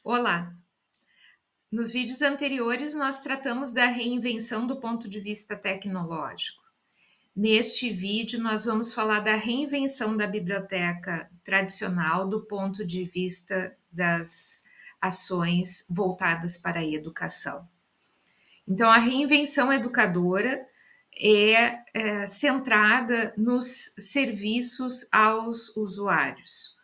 Olá! Nos vídeos anteriores, nós tratamos da reinvenção do ponto de vista tecnológico. Neste vídeo, nós vamos falar da reinvenção da biblioteca tradicional do ponto de vista das ações voltadas para a educação. Então, a reinvenção educadora é centrada nos serviços aos usuários.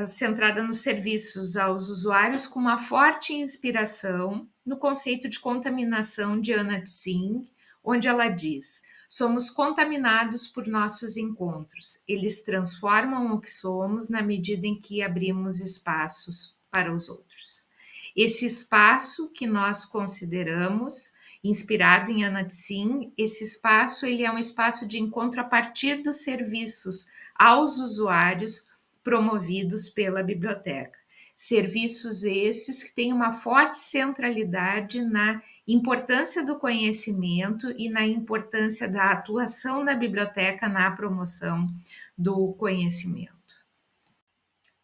Centrada nos serviços aos usuários, com uma forte inspiração no conceito de contaminação de Anna Tsing, onde ela diz: somos contaminados por nossos encontros, eles transformam o que somos na medida em que abrimos espaços para os outros. Esse espaço que nós consideramos inspirado em Anna Tsing, esse espaço ele é um espaço de encontro a partir dos serviços aos usuários promovidos pela biblioteca. Serviços esses que têm uma forte centralidade na importância do conhecimento e na importância da atuação da biblioteca na promoção do conhecimento.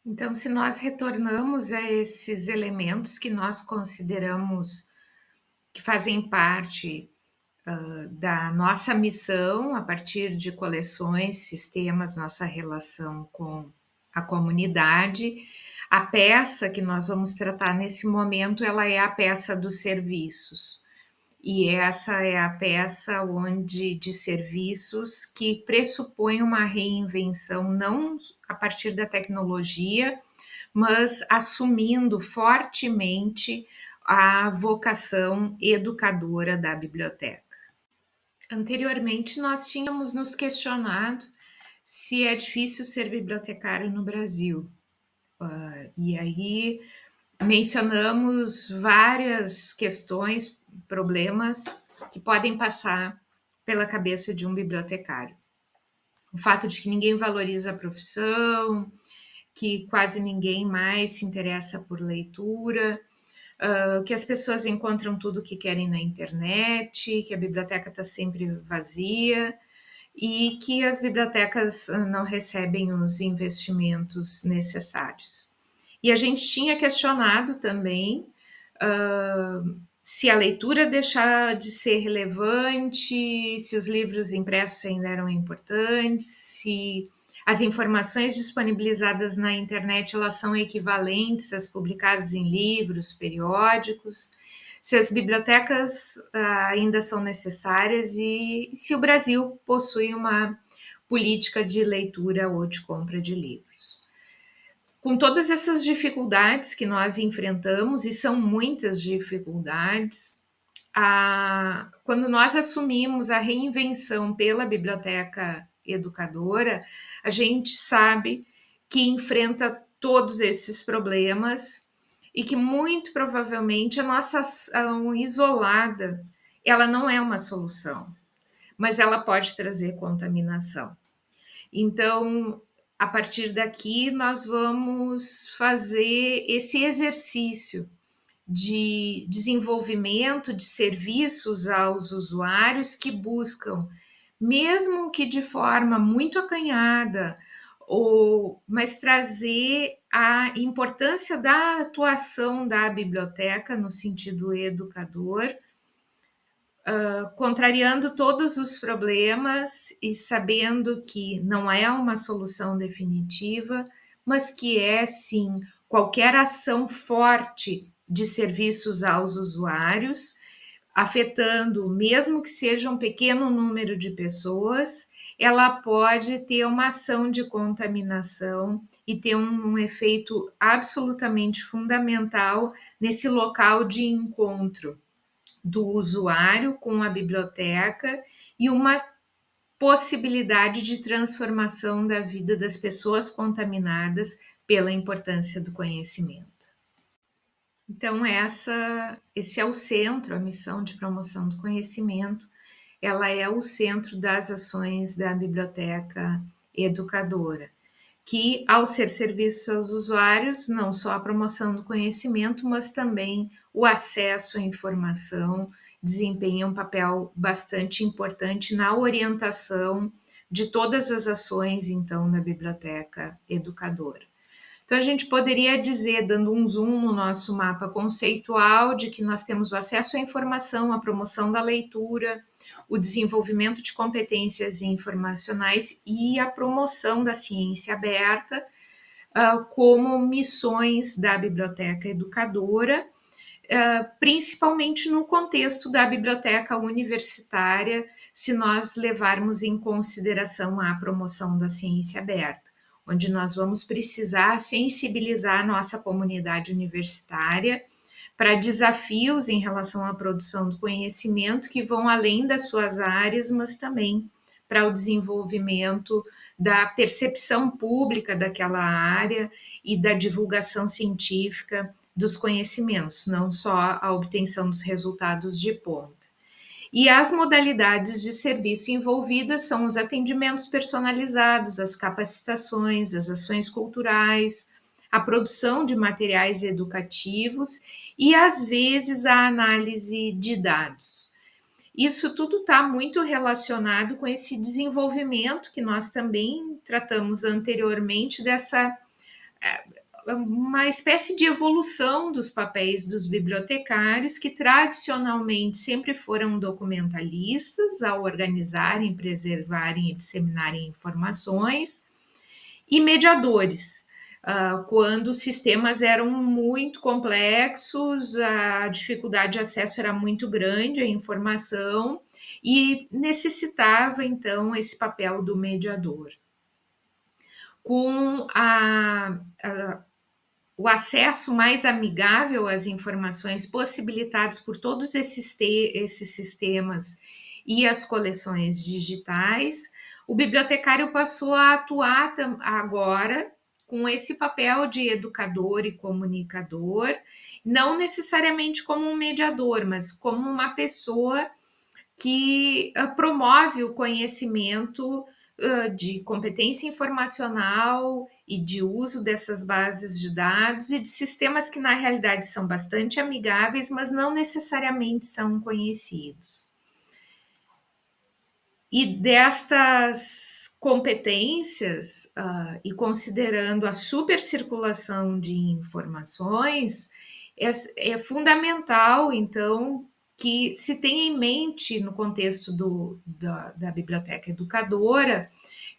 Então, se nós retornamos a esses elementos que nós consideramos que fazem parte da nossa missão, a partir de coleções, sistemas, nossa relação com a comunidade, a peça que nós vamos tratar nesse momento, ela é a peça dos serviços. E essa é a peça de serviços que pressupõe uma reinvenção, não a partir da tecnologia, mas assumindo fortemente a vocação educadora da biblioteca. Anteriormente, nós tínhamos nos questionado se é difícil ser bibliotecário no Brasil. E aí mencionamos várias questões, problemas que podem passar pela cabeça de um bibliotecário. O fato de que ninguém valoriza a profissão, que quase ninguém mais se interessa por leitura, que as pessoas encontram tudo o que querem na internet, que a biblioteca está sempre vazia e que as bibliotecas não recebem os investimentos necessários. E a gente tinha questionado também se a leitura deixar de ser relevante, se os livros impressos ainda eram importantes, se as informações disponibilizadas na internet elas são equivalentes às publicadas em livros, periódicos, se as bibliotecas ainda são necessárias e se o Brasil possui uma política de leitura ou de compra de livros. Com todas essas dificuldades que nós enfrentamos, e são muitas dificuldades, quando nós assumimos a reinvenção pela biblioteca educadora, a gente sabe que enfrenta todos esses problemas e que muito provavelmente a nossa ação isolada, ela não é uma solução, mas ela pode trazer contaminação. Então, a partir daqui, nós vamos fazer esse exercício de desenvolvimento de serviços aos usuários que buscam, mesmo que de forma muito acanhada, mas trazer a importância da atuação da biblioteca no sentido educador, contrariando todos os problemas e sabendo que não é uma solução definitiva, mas que é sim qualquer ação forte de serviços aos usuários, afetando, mesmo que seja um pequeno número de pessoas, ela pode ter uma ação de contaminação e ter um efeito absolutamente fundamental nesse local de encontro do usuário com a biblioteca e uma possibilidade de transformação da vida das pessoas contaminadas pela importância do conhecimento. Então, esse é o centro, a missão de promoção do conhecimento, ela é o centro das ações da biblioteca educadora, que, ao ser serviço aos usuários, não só a promoção do conhecimento, mas também o acesso à informação, desempenha um papel bastante importante na orientação de todas as ações, então, da biblioteca educadora. Então, a gente poderia dizer, dando um zoom no nosso mapa conceitual, de que nós temos o acesso à informação, a promoção da leitura, o desenvolvimento de competências informacionais e a promoção da ciência aberta, como missões da biblioteca educadora, principalmente no contexto da biblioteca universitária, se nós levarmos em consideração a promoção da ciência aberta, onde nós vamos precisar sensibilizar a nossa comunidade universitária para desafios em relação à produção do conhecimento que vão além das suas áreas, mas também para o desenvolvimento da percepção pública daquela área e da divulgação científica dos conhecimentos, não só a obtenção dos resultados de ponta. E as modalidades de serviço envolvidas são os atendimentos personalizados, as capacitações, as ações culturais, a produção de materiais educativos e, às vezes, a análise de dados. Isso tudo está muito relacionado com esse desenvolvimento que nós também tratamos anteriormente, dessa uma espécie de evolução dos papéis dos bibliotecários, que tradicionalmente sempre foram documentalistas ao organizarem, preservarem e disseminarem informações, e mediadores. Quando os sistemas eram muito complexos, a dificuldade de acesso era muito grande à informação e necessitava, então, esse papel do mediador. Com o acesso mais amigável às informações possibilitados por todos esses sistemas e as coleções digitais, o bibliotecário passou a atuar agora com esse papel de educador e comunicador, não necessariamente como um mediador, mas como uma pessoa que promove o conhecimento de competência informacional e de uso dessas bases de dados e de sistemas que, na realidade, são bastante amigáveis, mas não necessariamente são conhecidos. E destas competências, e considerando a supercirculação de informações, é fundamental, então, que se tenha em mente, no contexto da biblioteca educadora,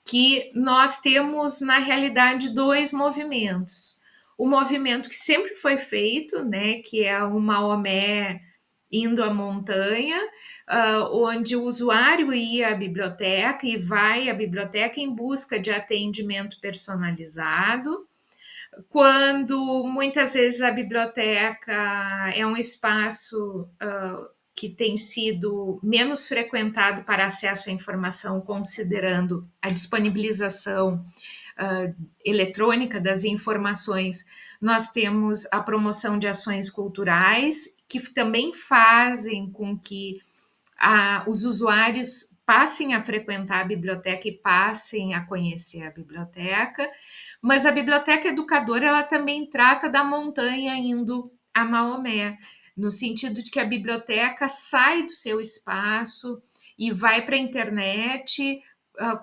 que nós temos, na realidade, dois movimentos. O movimento que sempre foi feito, né, que é o Maomé indo à montanha, onde o usuário ia à biblioteca e vai à biblioteca em busca de atendimento personalizado, quando muitas vezes a biblioteca é um espaço que tem sido menos frequentado para acesso à informação, considerando a disponibilização eletrônica das informações. Nós temos a promoção de ações culturais, que também fazem com que os usuários passem a frequentar a biblioteca e passem a conhecer a biblioteca, mas a biblioteca educadora, ela também trata da montanha indo a Maomé, no sentido de que a biblioteca sai do seu espaço e vai para a internet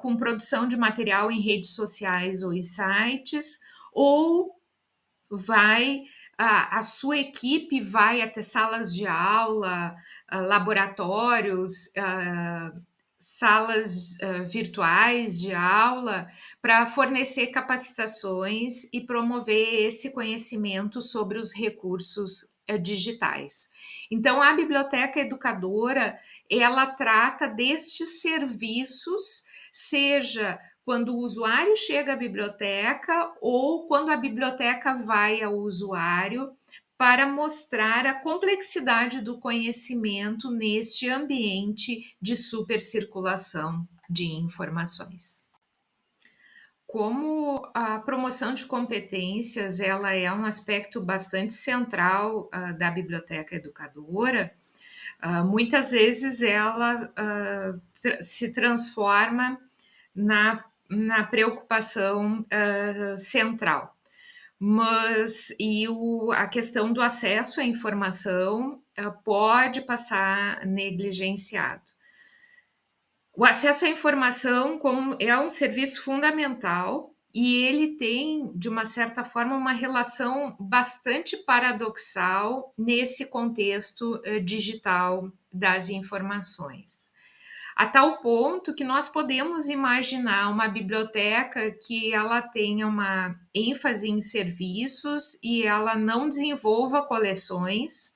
com produção de material em redes sociais ou em sites, ou a sua equipe vai até salas de aula, laboratórios, salas virtuais de aula, para fornecer capacitações e promover esse conhecimento sobre os recursos digitais. Então, a biblioteca educadora, ela trata destes serviços, seja quando o usuário chega à biblioteca ou quando a biblioteca vai ao usuário, para mostrar a complexidade do conhecimento neste ambiente de supercirculação de informações. Como a promoção de competências, ela é um aspecto bastante central da biblioteca educadora, muitas vezes ela se transforma na preocupação central. Mas a questão do acesso à informação pode passar negligenciado. O acesso à informação é um serviço fundamental e ele tem, de uma certa forma, uma relação bastante paradoxal nesse contexto digital das informações. A tal ponto que nós podemos imaginar uma biblioteca que ela tenha uma ênfase em serviços e ela não desenvolva coleções,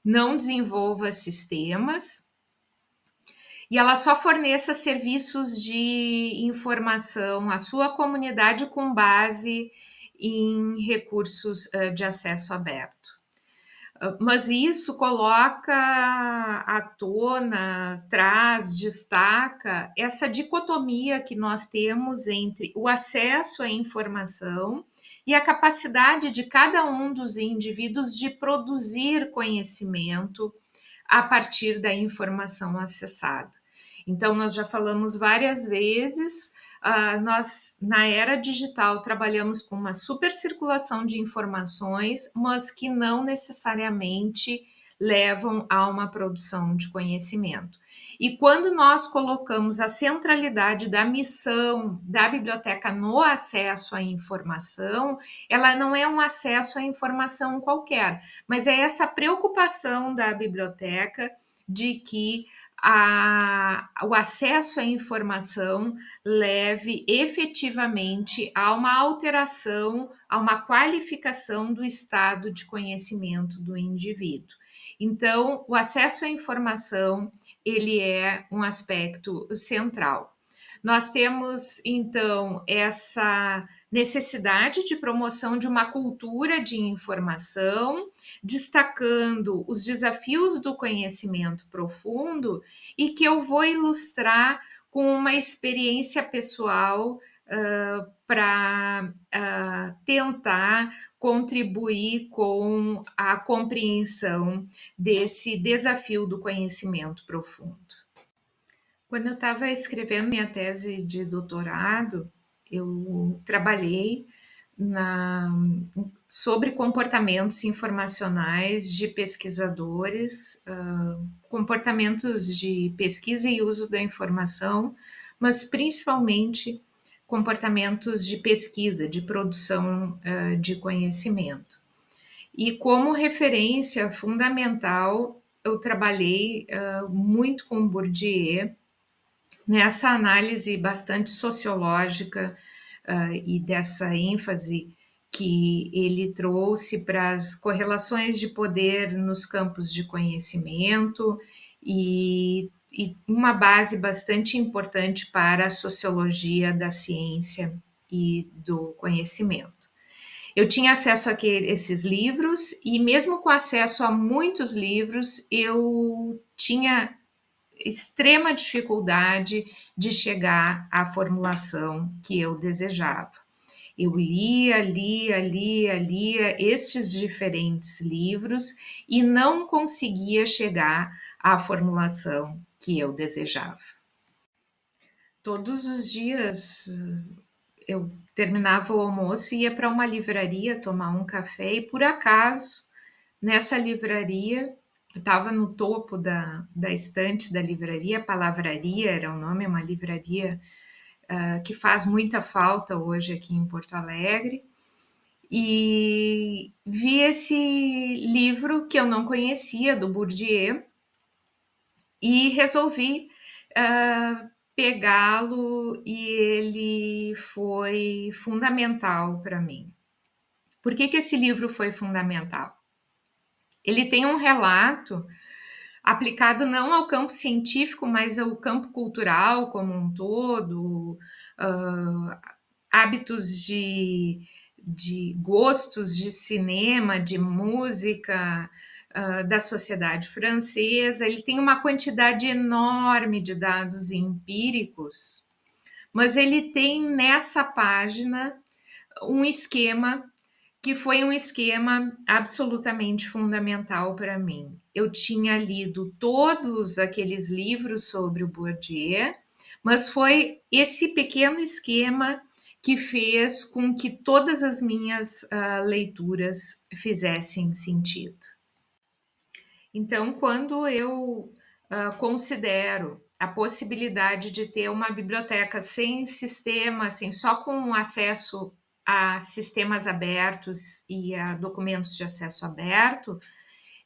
não desenvolva sistemas, e ela só forneça serviços de informação à sua comunidade com base em recursos de acesso aberto. Mas isso coloca à tona, traz, destaca essa dicotomia que nós temos entre o acesso à informação e a capacidade de cada um dos indivíduos de produzir conhecimento a partir da informação acessada. Então, nós já falamos várias vezes, nós, na era digital, trabalhamos com uma supercirculação de informações, mas que não necessariamente levam a uma produção de conhecimento. E quando nós colocamos a centralidade da missão da biblioteca no acesso à informação, ela não é um acesso à informação qualquer, mas é essa preocupação da biblioteca de que o acesso à informação leve efetivamente a uma alteração, a uma qualificação do estado de conhecimento do indivíduo. Então, o acesso à informação, ele é um aspecto central. Nós temos, então, essa necessidade de promoção de uma cultura de informação, destacando os desafios do conhecimento profundo e que eu vou ilustrar com uma experiência pessoal para tentar contribuir com a compreensão desse desafio do conhecimento profundo. Quando eu estava escrevendo minha tese de doutorado, eu trabalhei sobre comportamentos informacionais de pesquisadores, comportamentos de pesquisa e uso da informação, mas principalmente comportamentos de pesquisa, de produção de conhecimento. E como referência fundamental, eu trabalhei muito com Bourdieu, nessa análise bastante sociológica e dessa ênfase que ele trouxe para as correlações de poder nos campos de conhecimento e uma base bastante importante para a sociologia da ciência e do conhecimento. Eu tinha acesso a esses livros e mesmo com acesso a muitos livros, eu tinha extrema dificuldade de chegar à formulação que eu desejava. Eu lia estes diferentes livros e não conseguia chegar à formulação que eu desejava. Todos os dias eu terminava o almoço e ia para uma livraria tomar um café e, por acaso, nessa livraria, estava no topo da estante da livraria, Palavraria era o nome, é uma livraria que faz muita falta hoje aqui em Porto Alegre, e vi esse livro que eu não conhecia, do Bourdieu, e resolvi pegá-lo, e ele foi fundamental para mim. Por que esse livro foi fundamental? Ele tem um relato aplicado não ao campo científico, mas ao campo cultural como um todo, hábitos de gostos de cinema, de música, da sociedade francesa. Ele tem uma quantidade enorme de dados empíricos, mas ele tem nessa página um esquema que foi um esquema absolutamente fundamental para mim. Eu tinha lido todos aqueles livros sobre o Bourdieu, mas foi esse pequeno esquema que fez com que todas as minhas leituras fizessem sentido. Então, quando eu considero a possibilidade de ter uma biblioteca sem sistema, assim, só com acesso a sistemas abertos e a documentos de acesso aberto,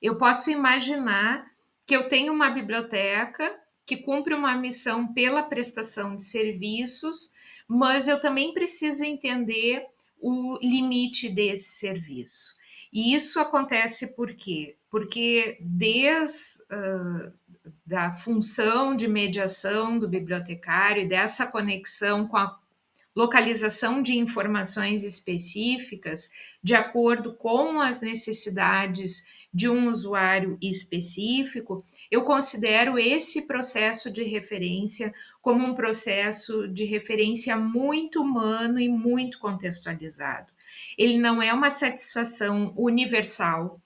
eu posso imaginar que eu tenho uma biblioteca que cumpre uma missão pela prestação de serviços, mas eu também preciso entender o limite desse serviço. E isso acontece por quê? Porque desde da função de mediação do bibliotecário e dessa conexão com a localização de informações específicas de acordo com as necessidades de um usuário específico, eu considero esse processo de referência como um processo de referência muito humano e muito contextualizado. Ele não é uma satisfação universal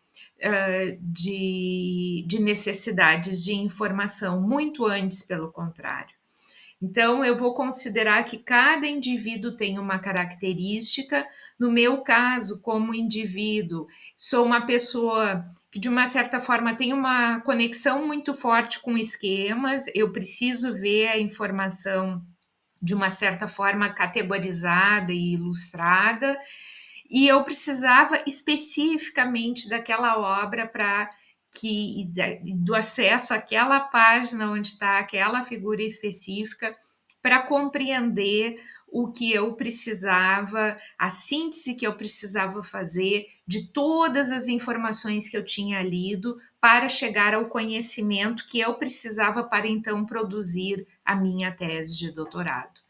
de necessidades de informação, muito antes, pelo contrário. Então, eu vou considerar que cada indivíduo tem uma característica. No meu caso, como indivíduo, sou uma pessoa que, de uma certa forma, tem uma conexão muito forte com esquemas, eu preciso ver a informação de uma certa forma categorizada e ilustrada, e eu precisava especificamente daquela obra para que do acesso àquela página onde está aquela figura específica para compreender o que eu precisava, a síntese que eu precisava fazer de todas as informações que eu tinha lido para chegar ao conhecimento que eu precisava para então produzir a minha tese de doutorado.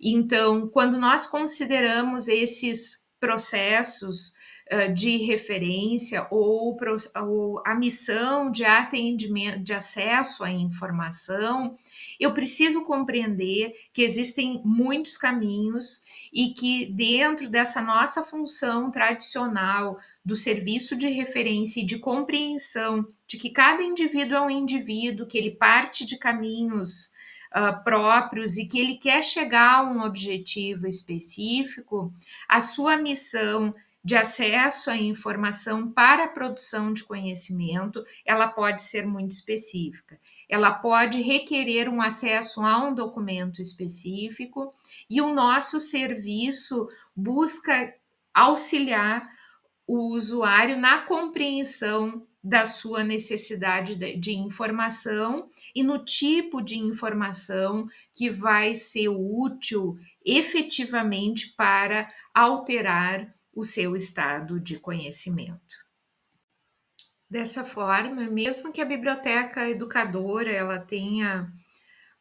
Então, quando nós consideramos esses processos de referência ou a missão de atendimento, de acesso à informação, eu preciso compreender que existem muitos caminhos e que dentro dessa nossa função tradicional do serviço de referência e de compreensão de que cada indivíduo é um indivíduo, que ele parte de caminhos próprios e que ele quer chegar a um objetivo específico, a sua missão de acesso à informação para a produção de conhecimento, ela pode ser muito específica. Ela pode requerer um acesso a um documento específico e o nosso serviço busca auxiliar o usuário na compreensão da sua necessidade de informação e no tipo de informação que vai ser útil efetivamente para alterar o seu estado de conhecimento. Dessa forma, mesmo que a biblioteca educadora ela tenha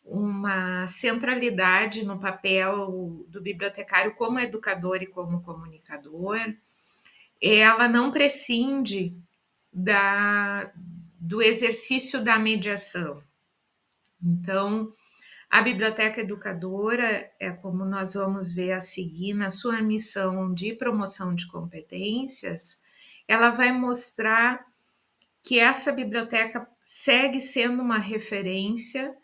uma centralidade no papel do bibliotecário como educador e como comunicador, ela não prescinde do exercício da mediação. Então, a biblioteca educadora, é como nós vamos ver a seguir, na sua missão de promoção de competências, ela vai mostrar que essa biblioteca segue sendo uma referência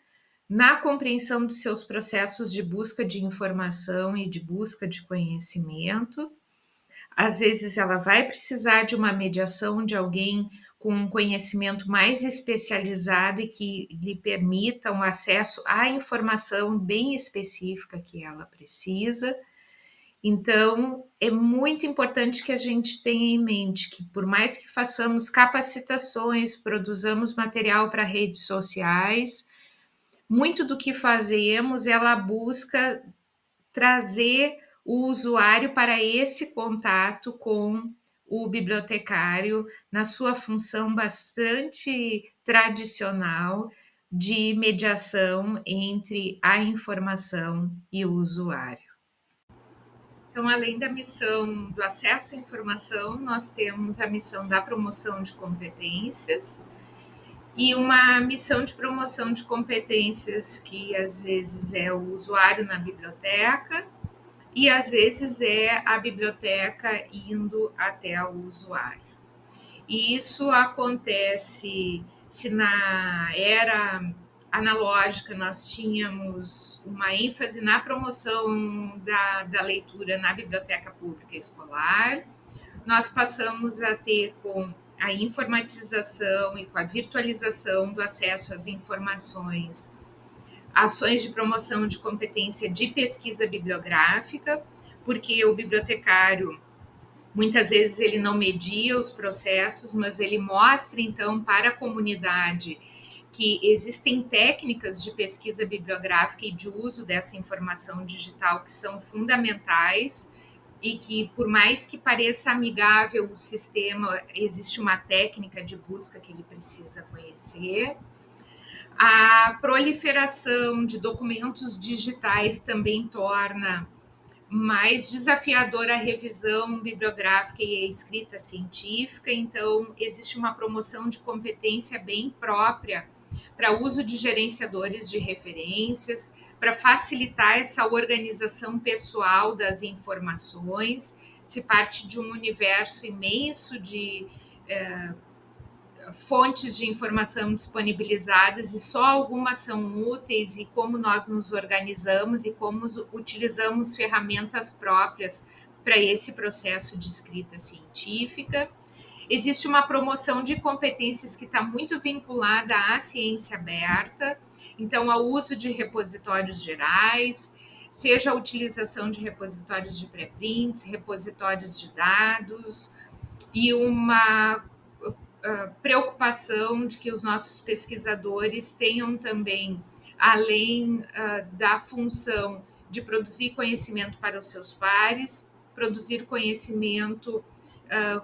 na compreensão dos seus processos de busca de informação e de busca de conhecimento. Às vezes ela vai precisar de uma mediação de alguém com um conhecimento mais especializado e que lhe permita um acesso à informação bem específica que ela precisa. Então, é muito importante que a gente tenha em mente que, por mais que façamos capacitações, produzamos material para redes sociais, muito do que fazemos, ela busca trazer o usuário para esse contato com o bibliotecário na sua função bastante tradicional de mediação entre a informação e o usuário. Então, além da missão do acesso à informação, nós temos a missão da promoção de competências e uma missão de promoção de competências que às vezes é o usuário na biblioteca e às vezes é a biblioteca indo até o usuário. E isso acontece se na era analógica nós tínhamos uma ênfase na promoção da leitura na biblioteca pública escolar, nós passamos a ter com a informatização e com a virtualização do acesso às informações ações de promoção de competência de pesquisa bibliográfica, porque o bibliotecário, muitas vezes, ele não media os processos, mas ele mostra, então, para a comunidade que existem técnicas de pesquisa bibliográfica e de uso dessa informação digital que são fundamentais e que, por mais que pareça amigável o sistema, existe uma técnica de busca que ele precisa conhecer. A proliferação de documentos digitais também torna mais desafiadora a revisão bibliográfica e a escrita científica, então existe uma promoção de competência bem própria para uso de gerenciadores de referências, para facilitar essa organização pessoal das informações, se parte de um universo imenso de fontes de informação disponibilizadas e só algumas são úteis, e como nós nos organizamos e como utilizamos ferramentas próprias para esse processo de escrita científica. Existe uma promoção de competências que está muito vinculada à ciência aberta, então ao uso de repositórios gerais, seja a utilização de repositórios de pré-prints, repositórios de dados, e uma preocupação de que os nossos pesquisadores tenham também, além da função de produzir conhecimento para os seus pares, produzir conhecimento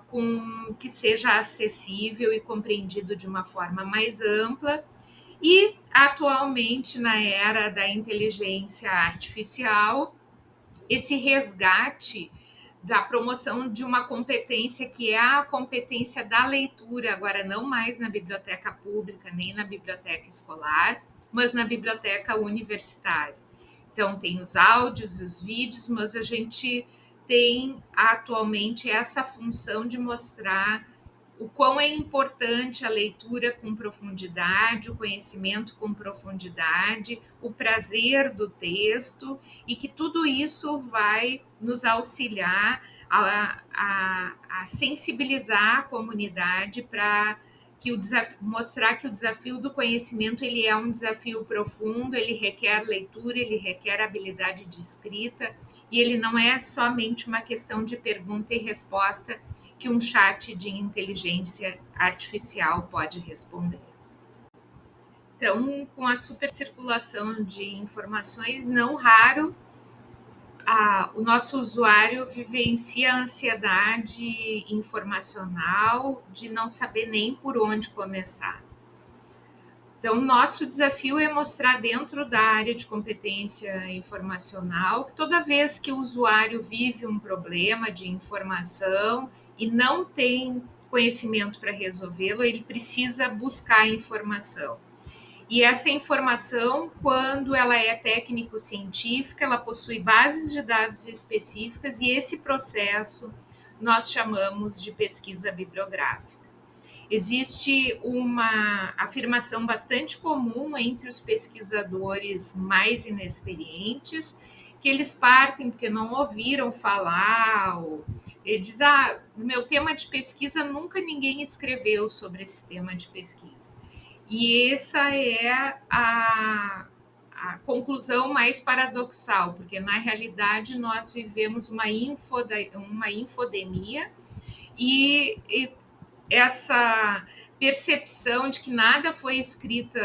com que seja acessível e compreendido de uma forma mais ampla. E, atualmente, na era da inteligência artificial, esse resgate da promoção de uma competência que é a competência da leitura, agora não mais na biblioteca pública, nem na biblioteca escolar, mas na biblioteca universitária. Então, tem os áudios e os vídeos, mas a gente tem atualmente essa função de mostrar o quão é importante a leitura com profundidade, o conhecimento com profundidade, o prazer do texto, e que tudo isso vai nos auxiliar a sensibilizar a comunidade para que mostrar que o desafio do conhecimento ele é um desafio profundo, ele requer leitura, ele requer habilidade de escrita, e ele não é somente uma questão de pergunta e resposta que um chat de inteligência artificial pode responder. Então, com a supercirculação de informações, não raro, o nosso usuário vivencia a ansiedade informacional de não saber nem por onde começar. Então, nosso desafio é mostrar dentro da área de competência informacional que toda vez que o usuário vive um problema de informação e não tem conhecimento para resolvê-lo, ele precisa buscar informação. E essa informação, quando ela é técnico-científica, ela possui bases de dados específicas, e esse processo nós chamamos de pesquisa bibliográfica. Existe uma afirmação bastante comum entre os pesquisadores mais inexperientes, que eles partem porque não ouviram falar, ou ele diz, no meu tema de pesquisa nunca ninguém escreveu sobre esse tema de pesquisa. E essa é a conclusão mais paradoxal, porque na realidade nós vivemos uma infodemia, e essa percepção de que nada foi escrito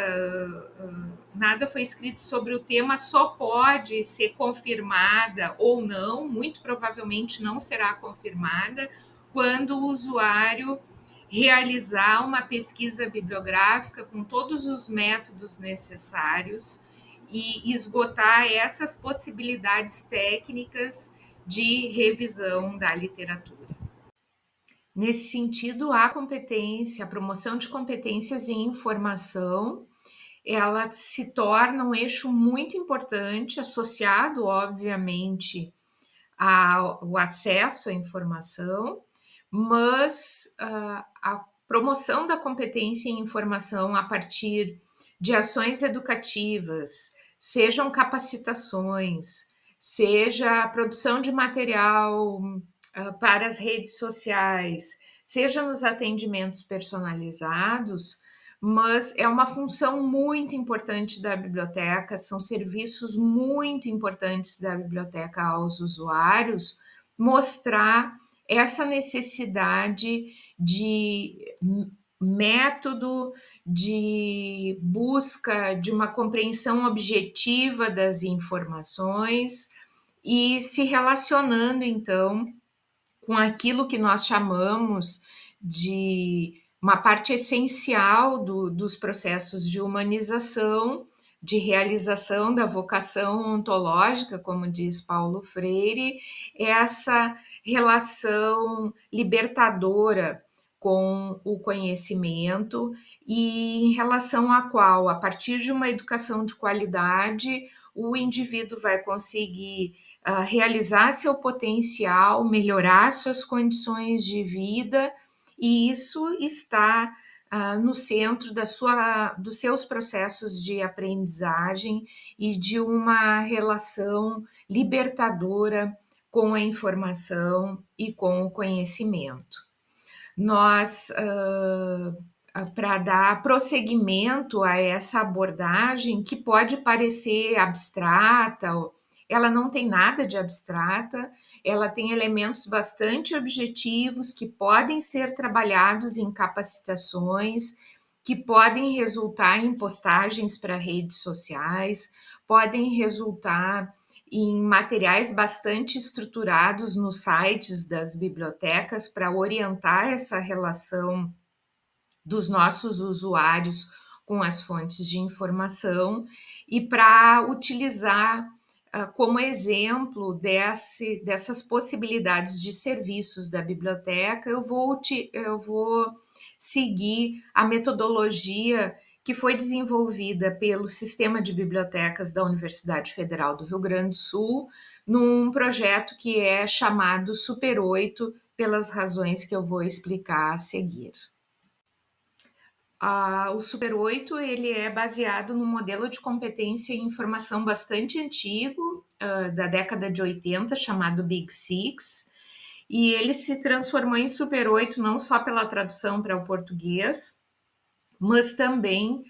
sobre o tema só pode ser confirmada ou não, muito provavelmente não será confirmada, quando o usuário realizar uma pesquisa bibliográfica com todos os métodos necessários e esgotar essas possibilidades técnicas de revisão da literatura. Nesse sentido, a promoção de competências em informação, ela se torna um eixo muito importante, associado, obviamente, ao acesso à informação, mas a promoção da competência em informação a partir de ações educativas, sejam capacitações, seja a produção de material para as redes sociais, seja nos atendimentos personalizados, mas é uma função muito importante da biblioteca, são serviços muito importantes da biblioteca aos usuários, mostrar essa necessidade de método, de busca de uma compreensão objetiva das informações e se relacionando, então, com aquilo que nós chamamos de uma parte essencial dos processos de humanização, de realização da vocação ontológica, como diz Paulo Freire, essa relação libertadora com o conhecimento e em relação à qual, a partir de uma educação de qualidade, o indivíduo vai conseguir realizar seu potencial, melhorar suas condições de vida, e isso está no centro dos seus processos de aprendizagem e de uma relação libertadora com a informação e com o conhecimento. Nós, para dar prosseguimento a essa abordagem, que pode parecer abstrata, ela não tem nada de abstrata, ela tem elementos bastante objetivos que podem ser trabalhados em capacitações, que podem resultar em postagens para redes sociais, podem resultar em materiais bastante estruturados nos sites das bibliotecas para orientar essa relação dos nossos usuários com as fontes de informação e para utilizar como exemplo dessas possibilidades de serviços da biblioteca, eu vou seguir a metodologia que foi desenvolvida pelo Sistema de Bibliotecas da Universidade Federal do Rio Grande do Sul, num projeto que é chamado Super 8, pelas razões que eu vou explicar a seguir. O Super 8 ele é baseado num modelo de competência em informação bastante antigo, da década de 80, chamado Big Six, e ele se transformou em Super 8 não só pela tradução para o português, mas também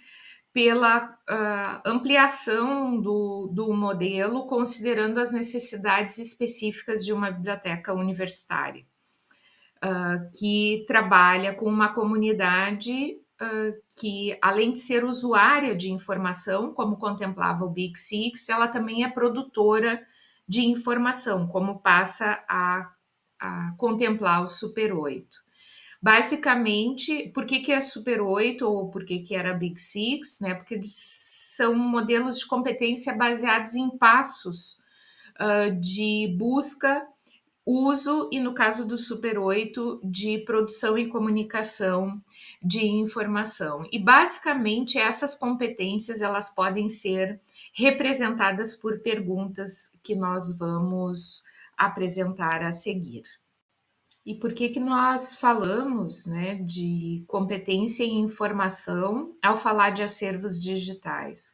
pela ampliação do modelo, considerando as necessidades específicas de uma biblioteca universitária, que trabalha com uma comunidade que, além de ser usuária de informação, como contemplava o Big Six, ela também é produtora de informação, como passa a contemplar o Super 8. Basicamente, por que é Super 8 ou por que era Big Six? Né? Porque eles são modelos de competência baseados em passos de busca, uso e, no caso do Super 8, de produção e comunicação de informação. E, basicamente, essas competências elas podem ser representadas por perguntas que nós vamos apresentar a seguir. E por que nós falamos, né, de competência em informação ao falar de acervos digitais?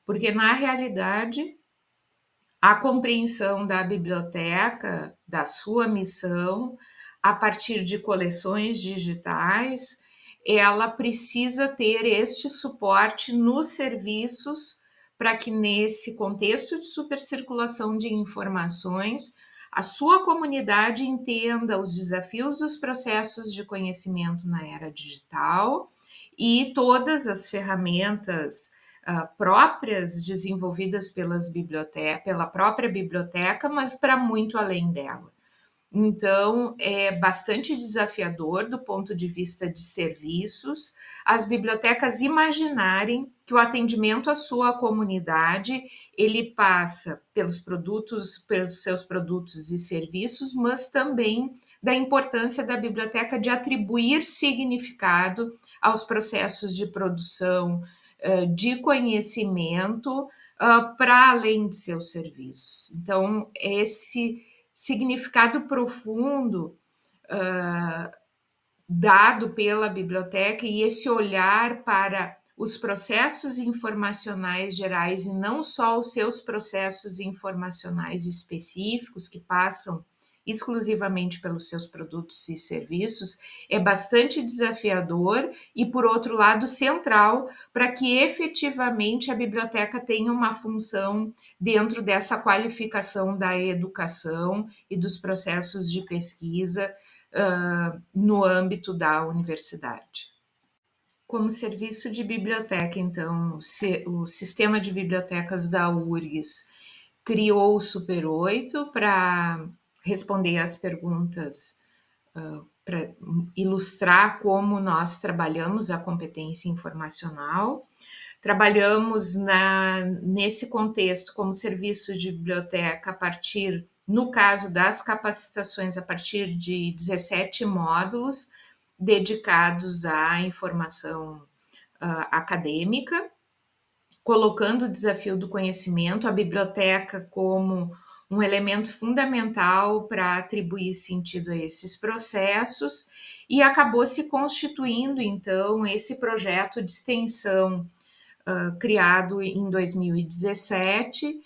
Porque, na realidade, a compreensão da biblioteca, da sua missão, a partir de coleções digitais, ela precisa ter este suporte nos serviços para que, nesse contexto de supercirculação de informações, a sua comunidade entenda os desafios dos processos de conhecimento na era digital e todas as ferramentas próprias desenvolvidas pela própria biblioteca, mas para muito além dela. Então, é bastante desafiador do ponto de vista de serviços as bibliotecas imaginarem que o atendimento à sua comunidade ele passa pelos seus produtos e serviços, mas também da importância da biblioteca de atribuir significado aos processos de produção de conhecimento para além de seus serviços. Então, esse significado profundo dado pela biblioteca e esse olhar para os processos informacionais gerais e não só os seus processos informacionais específicos que passam exclusivamente pelos seus produtos e serviços, é bastante desafiador e, por outro lado, central para que efetivamente a biblioteca tenha uma função dentro dessa qualificação da educação e dos processos de pesquisa no âmbito da universidade. Como serviço de biblioteca, então, o sistema de bibliotecas da URGS criou o Super 8 para responder às perguntas, para ilustrar como nós trabalhamos a competência informacional. Trabalhamos nesse contexto como serviço de biblioteca a partir, no caso das capacitações, a partir de 17 módulos dedicados à informação acadêmica, colocando o desafio do conhecimento, a biblioteca como um elemento fundamental para atribuir sentido a esses processos, e acabou se constituindo, então, esse projeto de extensão criado em 2017,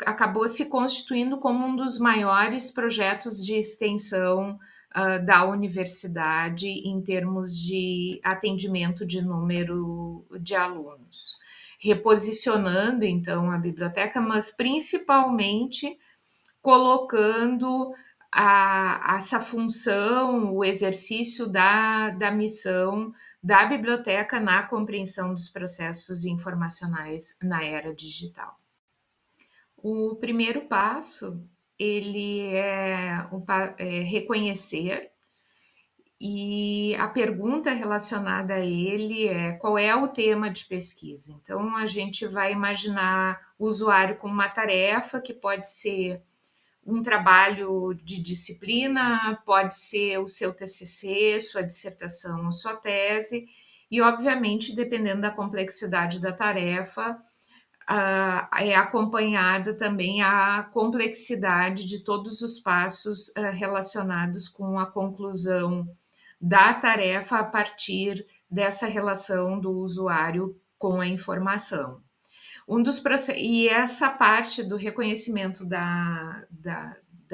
acabou se constituindo como um dos maiores projetos de extensão da universidade em termos de atendimento de número de alunos, reposicionando então a biblioteca, mas principalmente colocando essa função, o exercício da missão da biblioteca na compreensão dos processos informacionais na era digital. O primeiro passo, ele é reconhecer, e a pergunta relacionada a ele é: qual é o tema de pesquisa? Então, a gente vai imaginar o usuário com uma tarefa que pode ser um trabalho de disciplina, pode ser o seu TCC, sua dissertação ou sua tese, e, obviamente, dependendo da complexidade da tarefa, é acompanhada também a complexidade de todos os passos relacionados com a conclusão da tarefa a partir dessa relação do usuário com a informação. E essa parte do reconhecimento da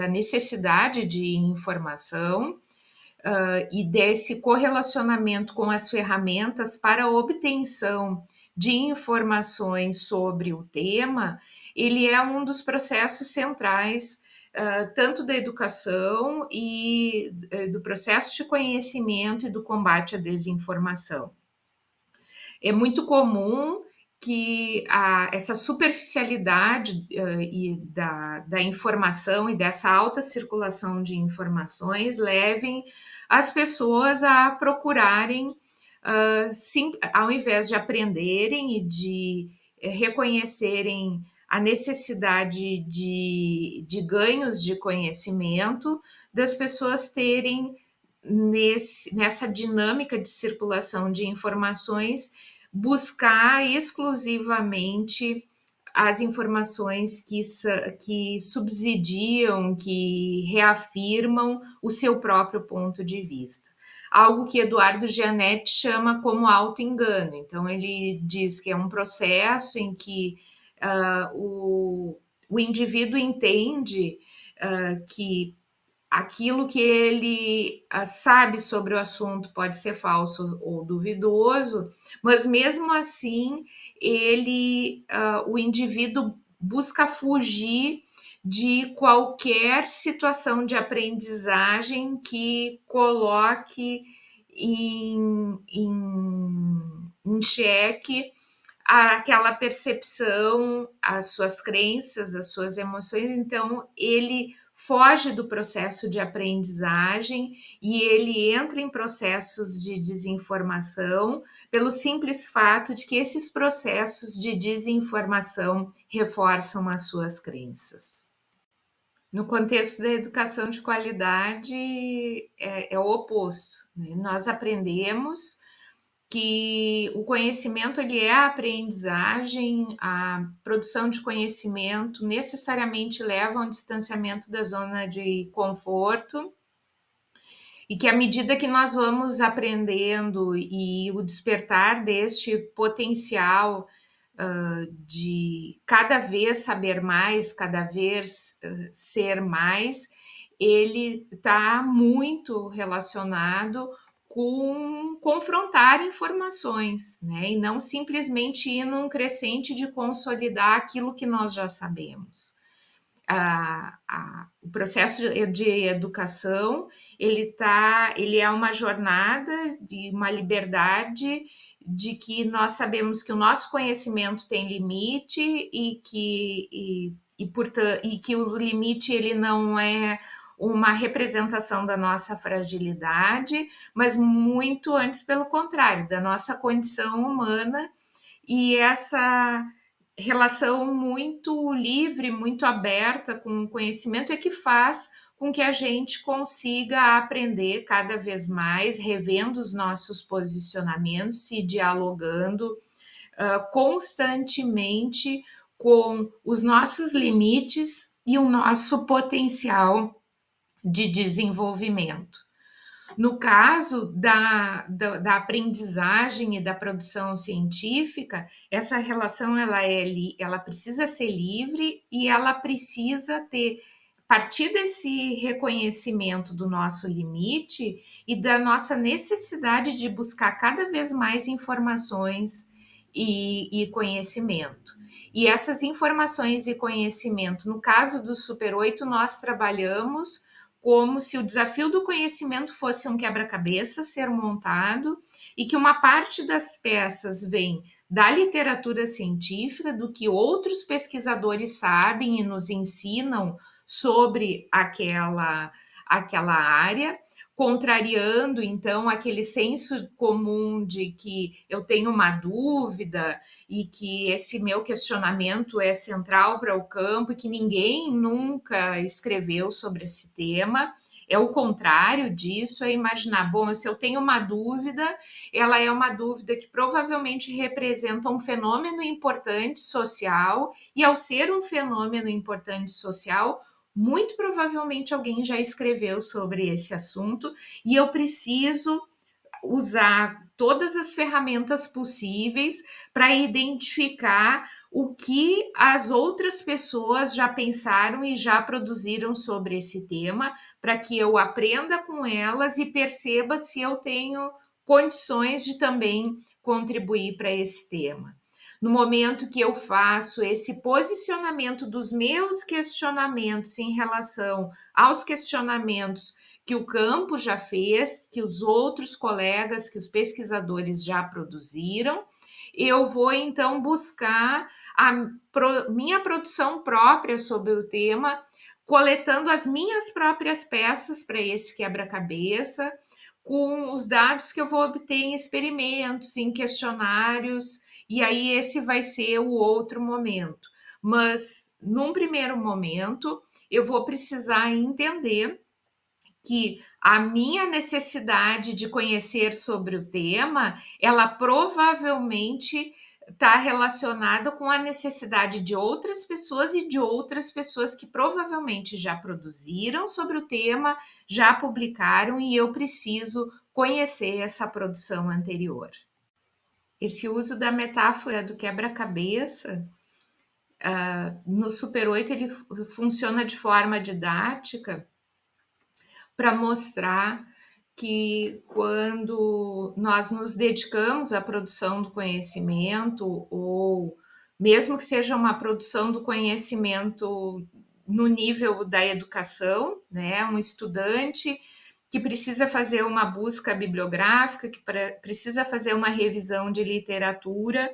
necessidade de informação e desse correlacionamento com as ferramentas para a obtenção de informações sobre o tema, ele é um dos processos centrais, tanto da educação e do processo de conhecimento e do combate à desinformação. É muito comum que essa superficialidade da informação e dessa alta circulação de informações levem as pessoas a procurarem, ao invés de aprenderem e de reconhecerem a necessidade de ganhos de conhecimento, das pessoas terem nessa dinâmica de circulação de informações, buscar exclusivamente as informações que subsidiam, que reafirmam o seu próprio ponto de vista. Algo que Eduardo Gianetti chama como auto-engano. Então, ele diz que é um processo em que o indivíduo entende que aquilo que ele sabe sobre o assunto pode ser falso ou duvidoso, mas mesmo assim o indivíduo busca fugir de qualquer situação de aprendizagem que coloque em xeque aquela percepção, as suas crenças, as suas emoções. Então, ele foge do processo de aprendizagem e ele entra em processos de desinformação pelo simples fato de que esses processos de desinformação reforçam as suas crenças. No contexto da educação de qualidade, é o oposto, né? Nós aprendemos que o conhecimento ele é a aprendizagem, a produção de conhecimento necessariamente leva a um distanciamento da zona de conforto, e que à medida que nós vamos aprendendo e o despertar deste potencial de cada vez saber mais, cada vez ser mais, ele está muito relacionado com confrontar informações, né? E não simplesmente ir num crescente de consolidar aquilo que nós já sabemos. O processo de educação ele é uma jornada de uma liberdade de que nós sabemos que o nosso conhecimento tem limite e que o limite ele não é uma representação da nossa fragilidade, mas muito antes pelo contrário, da nossa condição humana, e essa relação muito livre, muito aberta com o conhecimento é que faz com que a gente consiga aprender cada vez mais, revendo os nossos posicionamentos, se dialogando constantemente com os nossos limites e o nosso potencial de desenvolvimento. No caso da aprendizagem e da produção científica, essa relação ela precisa ser livre e ela precisa ter, a partir desse reconhecimento do nosso limite e da nossa necessidade de buscar cada vez mais informações e conhecimento. E essas informações e conhecimento, no caso do Super 8, nós trabalhamos como se o desafio do conhecimento fosse um quebra-cabeça ser montado e que uma parte das peças vem da literatura científica, do que outros pesquisadores sabem e nos ensinam sobre aquela área, contrariando então aquele senso comum de que eu tenho uma dúvida e que esse meu questionamento é central para o campo e que ninguém nunca escreveu sobre esse tema. É o contrário disso, é imaginar, bom, se eu tenho uma dúvida, ela é uma dúvida que provavelmente representa um fenômeno importante social, e ao ser um fenômeno importante social, muito provavelmente alguém já escreveu sobre esse assunto, e eu preciso usar todas as ferramentas possíveis para identificar o que as outras pessoas já pensaram e já produziram sobre esse tema, para que eu aprenda com elas e perceba se eu tenho condições de também contribuir para esse tema. No momento que eu faço esse posicionamento dos meus questionamentos em relação aos questionamentos que o campo já fez, que os outros colegas, que os pesquisadores já produziram, eu vou então buscar minha produção própria sobre o tema, coletando as minhas próprias peças para esse quebra-cabeça, com os dados que eu vou obter em experimentos, em questionários, e aí esse vai ser o outro momento. Mas, num primeiro momento, eu vou precisar entender que a minha necessidade de conhecer sobre o tema, ela provavelmente está relacionada com a necessidade de outras pessoas e de outras pessoas que provavelmente já produziram sobre o tema, já publicaram, e eu preciso conhecer essa produção anterior. Esse uso da metáfora do quebra-cabeça no Super 8 ele funciona de forma didática para mostrar que quando nós nos dedicamos à produção do conhecimento, ou mesmo que seja uma produção do conhecimento no nível da educação, né, um estudante que precisa fazer uma busca bibliográfica, que precisa fazer uma revisão de literatura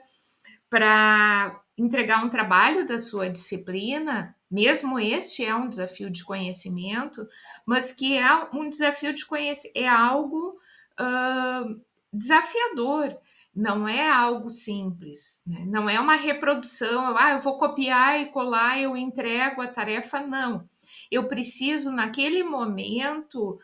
para entregar um trabalho da sua disciplina, mesmo este é um desafio de conhecimento, mas que é um desafio de conhecimento, é algo desafiador, não é algo simples, né? Não é uma reprodução, eu vou copiar e colar, eu entrego a tarefa, não. Eu preciso, naquele momento,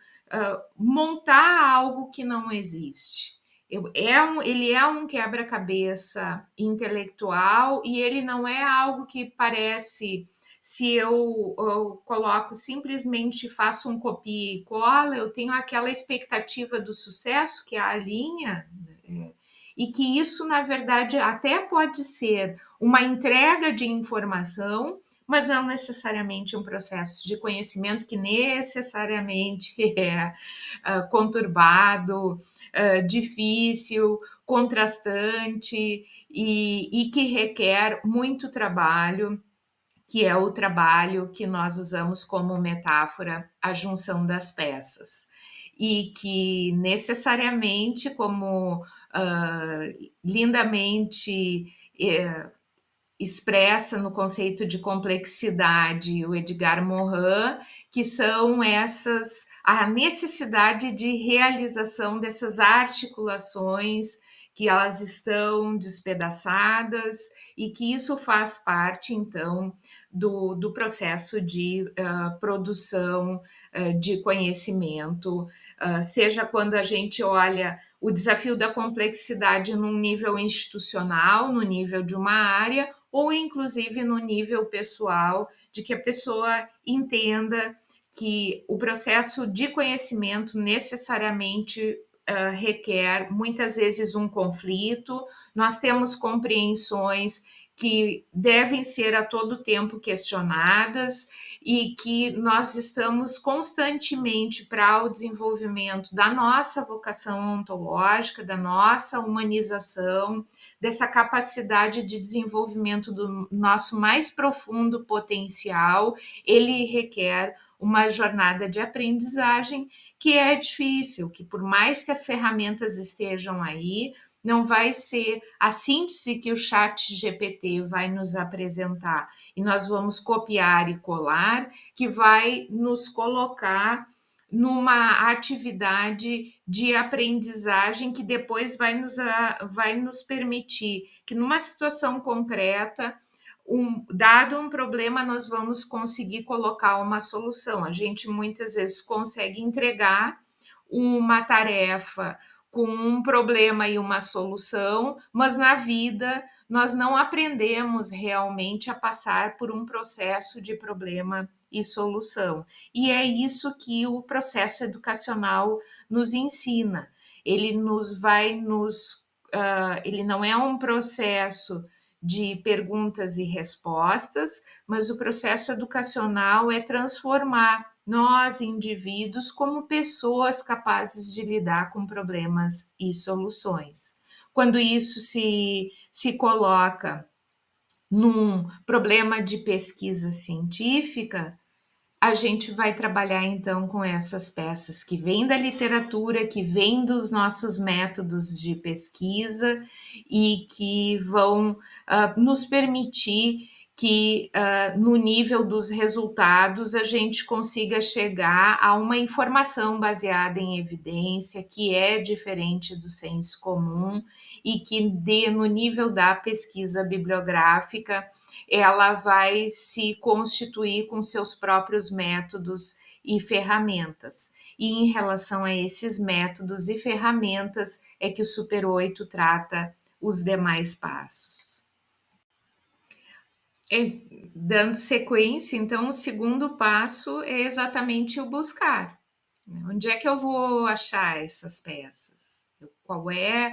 montar algo que não existe. Ele é um quebra-cabeça intelectual e ele não é algo que parece, se eu coloco simplesmente faço um copia e cola, eu tenho aquela expectativa do sucesso, que é a linha, e que isso, na verdade, até pode ser uma entrega de informação, mas não necessariamente um processo de conhecimento que necessariamente é conturbado, difícil, contrastante e que requer muito trabalho, que é o trabalho que nós usamos como metáfora, a junção das peças. E que necessariamente, como lindamente expressa no conceito de complexidade o Edgar Morin, que são a necessidade de realização dessas articulações, que elas estão despedaçadas e que isso faz parte, então, do processo de produção de conhecimento, seja quando a gente olha o desafio da complexidade num nível institucional, no nível de uma área, ou inclusive no nível pessoal, de que a pessoa entenda que o processo de conhecimento necessariamente requer muitas vezes um conflito, nós temos compreensões que devem ser a todo tempo questionadas e que nós estamos constantemente para o desenvolvimento da nossa vocação ontológica, da nossa humanização, dessa capacidade de desenvolvimento do nosso mais profundo potencial. Ele requer uma jornada de aprendizagem que é difícil, que por mais que as ferramentas estejam aí, não vai ser a síntese que o chat GPT vai nos apresentar e nós vamos copiar e colar, que vai nos colocar numa atividade de aprendizagem que depois vai nos permitir que numa situação concreta, dado um problema, nós vamos conseguir colocar uma solução. A gente muitas vezes consegue entregar uma tarefa com um problema e uma solução, mas na vida nós não aprendemos realmente a passar por um processo de problema e solução. E é isso que o processo educacional nos ensina. Ele não é um processo de perguntas e respostas, mas o processo educacional é transformar nós, indivíduos, como pessoas capazes de lidar com problemas e soluções. Quando isso se coloca num problema de pesquisa científica, a gente vai trabalhar então com essas peças que vêm da literatura, que vêm dos nossos métodos de pesquisa e que vão nos permitir que no nível dos resultados a gente consiga chegar a uma informação baseada em evidência que é diferente do senso comum e que dê no nível da pesquisa bibliográfica ela vai se constituir com seus próprios métodos e ferramentas. E em relação a esses métodos e ferramentas é que o Super 8 trata os demais passos. Dando sequência, então, o segundo passo é exatamente o buscar. Onde é que eu vou achar essas peças? Qual é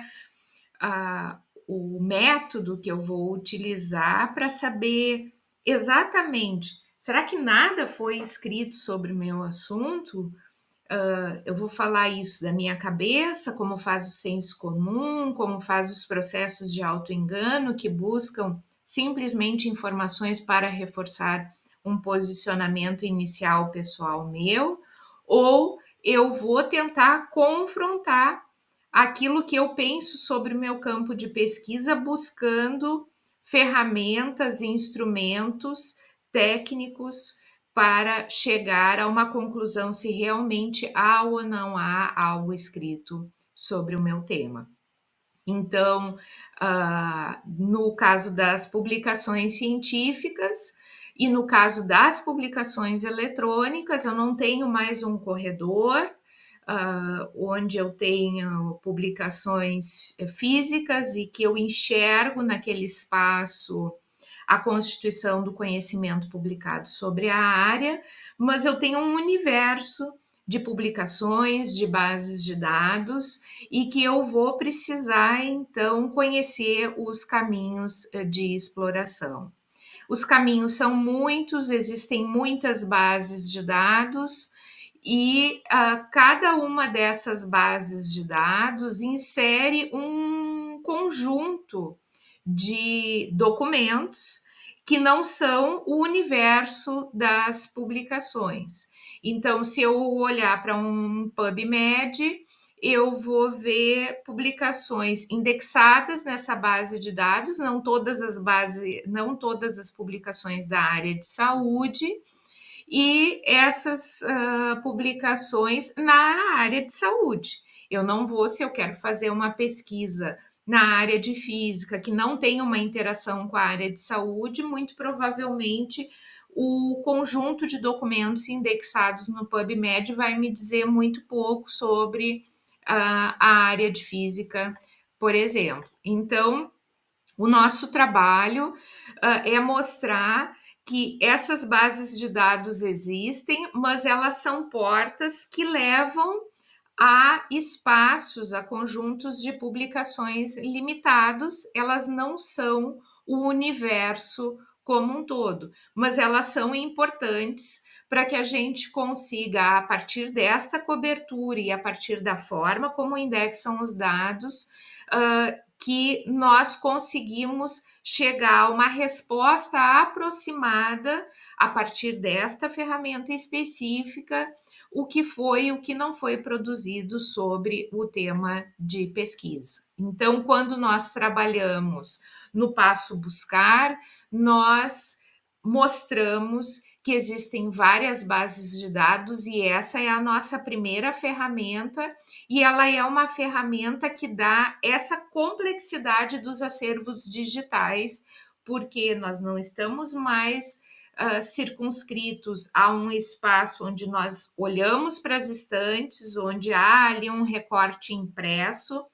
o método que eu vou utilizar para saber exatamente, será que nada foi escrito sobre o meu assunto? Eu vou falar isso da minha cabeça, como faz o senso comum, como faz os processos de autoengano que buscam simplesmente informações para reforçar um posicionamento inicial pessoal meu, ou eu vou tentar confrontar aquilo que eu penso sobre o meu campo de pesquisa, buscando ferramentas, instrumentos técnicos para chegar a uma conclusão se realmente há ou não há algo escrito sobre o meu tema. Então, no caso das publicações científicas e no caso das publicações eletrônicas, eu não tenho mais um corredor, onde eu tenho publicações físicas e que eu enxergo naquele espaço a constituição do conhecimento publicado sobre a área, mas eu tenho um universo de publicações, de bases de dados, e que eu vou precisar, então, conhecer os caminhos de exploração. Os caminhos são muitos, existem muitas bases de dados, e cada uma dessas bases de dados insere um conjunto de documentos que não são o universo das publicações. Então, se eu olhar para um PubMed, eu vou ver publicações indexadas nessa base de dados, não todas as publicações da área de saúde, e essas publicações na área de saúde. Eu não vou, se eu quero fazer uma pesquisa na área de física que não tem uma interação com a área de saúde, muito provavelmente o conjunto de documentos indexados no PubMed vai me dizer muito pouco sobre a área de física, por exemplo. Então, o nosso trabalho é mostrar que essas bases de dados existem, mas elas são portas que levam a espaços, a conjuntos de publicações limitados, elas não são o universo como um todo, mas elas são importantes para que a gente consiga, a partir desta cobertura e a partir da forma como indexam os dados, que nós conseguimos chegar a uma resposta aproximada a partir desta ferramenta específica, o que foi e o que não foi produzido sobre o tema de pesquisa. Então, quando nós trabalhamos no passo buscar, nós mostramos que existem várias bases de dados e essa é a nossa primeira ferramenta, e ela é uma ferramenta que dá essa complexidade dos acervos digitais, porque nós não estamos mais circunscritos a um espaço onde nós olhamos para as estantes, onde há ali um recorte impresso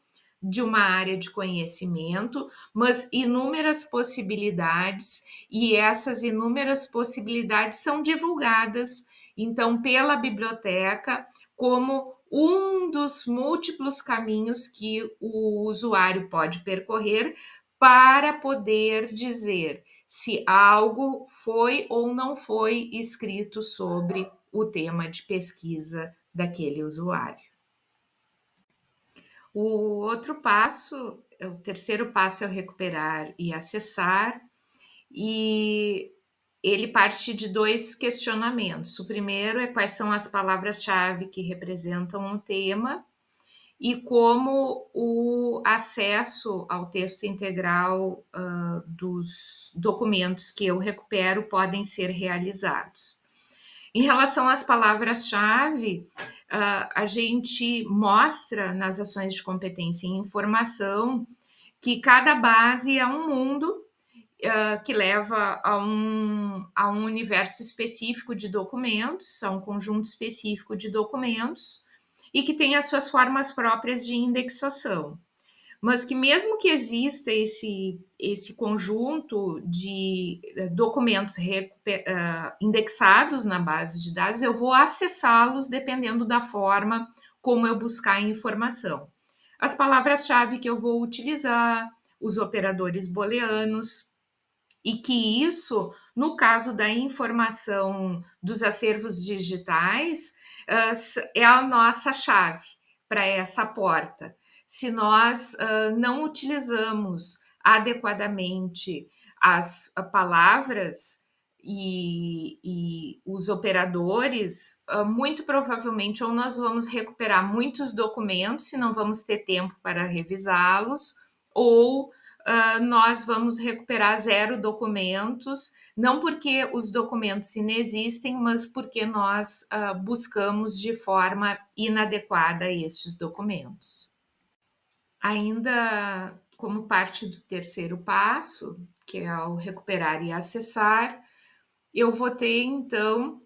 de uma área de conhecimento, mas inúmeras possibilidades, e essas inúmeras possibilidades são divulgadas, então, pela biblioteca, como um dos múltiplos caminhos que o usuário pode percorrer para poder dizer se algo foi ou não foi escrito sobre o tema de pesquisa daquele usuário. O outro passo, o terceiro passo é o recuperar e acessar, e ele parte de dois questionamentos. O primeiro é quais são as palavras-chave que representam o tema e como o acesso ao texto integral dos documentos que eu recupero podem ser realizados. Em relação às palavras-chave, a gente mostra nas ações de competência em informação que cada base é um mundo que leva a um universo específico de documentos, a um conjunto específico de documentos, e que tem as suas formas próprias de indexação. Mas que mesmo que exista esse conjunto de documentos indexados na base de dados, eu vou acessá-los dependendo da forma como eu buscar a informação. As palavras-chave que eu vou utilizar, os operadores booleanos, e que isso, no caso da informação dos acervos digitais, é a nossa chave para essa porta. Se nós não utilizamos adequadamente as palavras e os operadores, muito provavelmente ou nós vamos recuperar muitos documentos e não vamos ter tempo para revisá-los, ou nós vamos recuperar 0 documentos, não porque os documentos inexistem, mas porque nós buscamos de forma inadequada estes documentos. Ainda como parte do terceiro passo, que é o recuperar e acessar, eu vou ter então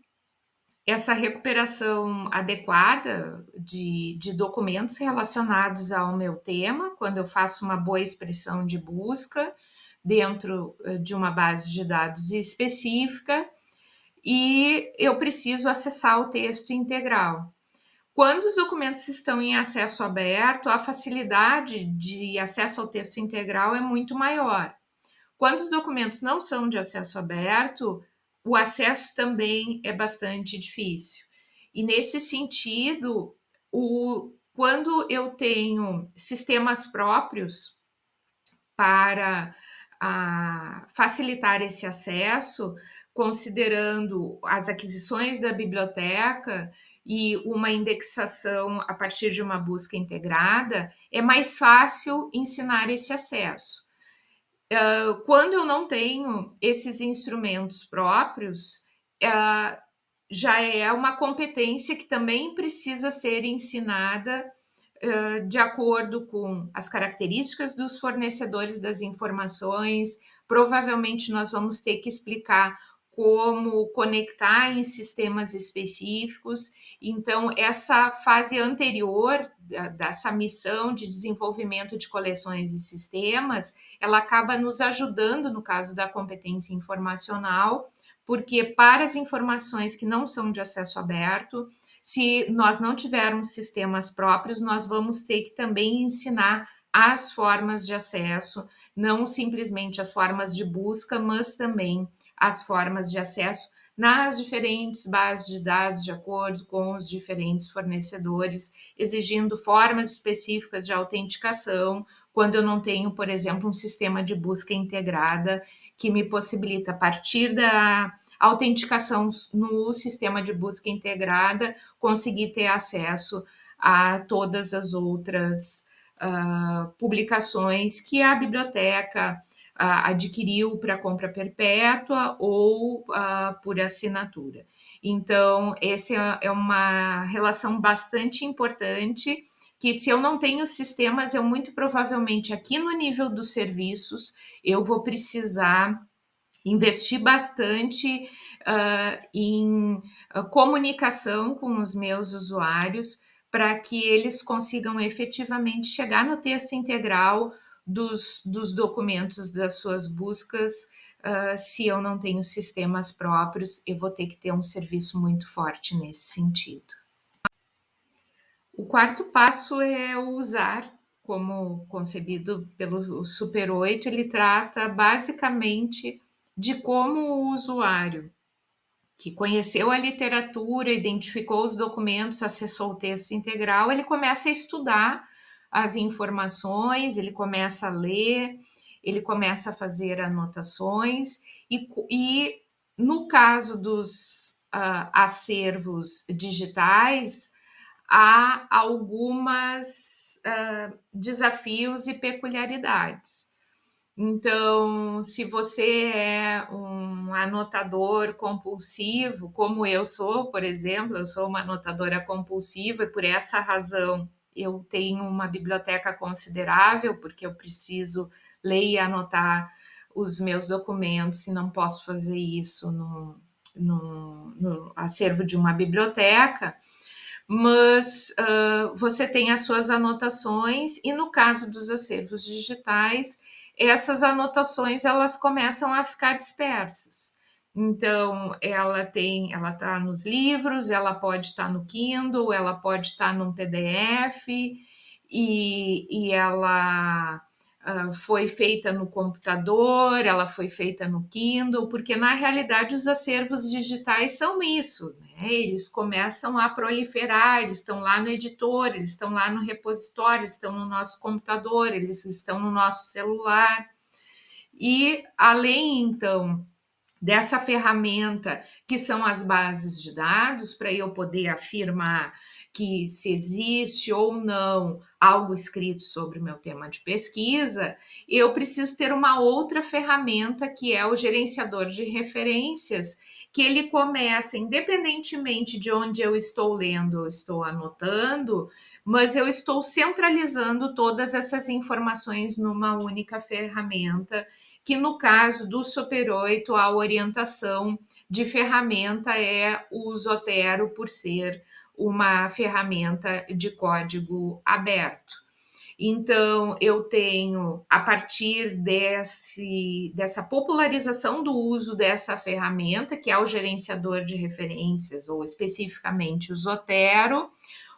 essa recuperação adequada de documentos relacionados ao meu tema, quando eu faço uma boa expressão de busca dentro de uma base de dados específica, e eu preciso acessar o texto integral. Quando os documentos estão em acesso aberto, a facilidade de acesso ao texto integral é muito maior. Quando os documentos não são de acesso aberto, o acesso também é bastante difícil. E nesse sentido, quando eu tenho sistemas próprios para facilitar esse acesso, considerando as aquisições da biblioteca e uma indexação a partir de uma busca integrada, é mais fácil ensinar esse acesso. Quando eu não tenho esses instrumentos próprios, já é uma competência que também precisa ser ensinada de acordo com as características dos fornecedores das informações. Provavelmente nós vamos ter que explicar como conectar em sistemas específicos. Então, essa fase anterior dessa missão de desenvolvimento de coleções e sistemas, ela acaba nos ajudando no caso da competência informacional, porque para as informações que não são de acesso aberto, se nós não tivermos sistemas próprios, nós vamos ter que também ensinar as formas de acesso, não simplesmente as formas de busca, mas também as formas de acesso nas diferentes bases de dados, de acordo com os diferentes fornecedores, exigindo formas específicas de autenticação, quando eu não tenho, por exemplo, um sistema de busca integrada que me possibilita, a partir da autenticação no sistema de busca integrada, conseguir ter acesso a todas as outras publicações que a biblioteca adquiriu para compra perpétua ou por assinatura. Então, essa é uma relação bastante importante, que se eu não tenho sistemas, eu muito provavelmente aqui no nível dos serviços, eu vou precisar investir bastante em comunicação com os meus usuários para que eles consigam efetivamente chegar no texto integral dos documentos das suas buscas. Se eu não tenho sistemas próprios, eu vou ter que ter um serviço muito forte nesse sentido. O quarto passo é o usar, como concebido pelo Super 8, ele trata basicamente de como o usuário que conheceu a literatura, identificou os documentos, acessou o texto integral, ele começa a estudar as informações, ele começa a ler, ele começa a fazer anotações, e no caso dos acervos digitais, há algumas desafios e peculiaridades. Então, se você é um anotador compulsivo, como eu sou, por exemplo, eu sou uma anotadora compulsiva e por essa razão eu tenho uma biblioteca considerável, porque eu preciso ler e anotar os meus documentos e não posso fazer isso no acervo de uma biblioteca. Mas você tem as suas anotações e no caso dos acervos digitais, essas anotações elas começam a ficar dispersas. Então, ela está nos livros, ela pode estar no Kindle, ela pode estar num PDF e ela foi feita no computador, ela foi feita no Kindle, porque na realidade os acervos digitais são isso, né? Eles começam a proliferar, eles estão lá no editor, eles estão lá no repositório, estão no nosso computador, eles estão no nosso celular. E além, então, dessa ferramenta que são as bases de dados, para eu poder afirmar que se existe ou não algo escrito sobre o meu tema de pesquisa, eu preciso ter uma outra ferramenta que é o gerenciador de referências, que ele começa, independentemente de onde eu estou lendo, eu estou anotando, mas eu estou centralizando todas essas informações numa única ferramenta, que no caso do Super 8, a orientação de ferramenta é o Zotero, por ser uma ferramenta de código aberto. Então, eu tenho, a partir dessa popularização do uso dessa ferramenta, que é o gerenciador de referências, ou especificamente o Zotero,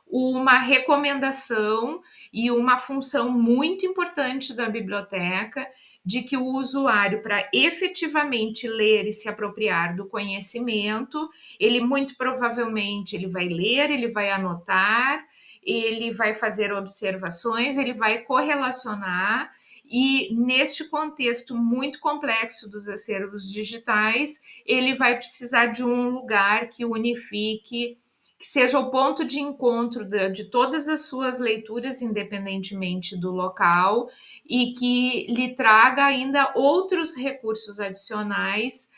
uma recomendação e uma função muito importante da biblioteca de que o usuário, para efetivamente ler e se apropriar do conhecimento, ele muito provavelmente ele vai ler, ele vai anotar, ele vai fazer observações, ele vai correlacionar e neste contexto muito complexo dos acervos digitais, ele vai precisar de um lugar que unifique, que seja o ponto de encontro de todas as suas leituras, independentemente do local, e que lhe traga ainda outros recursos adicionais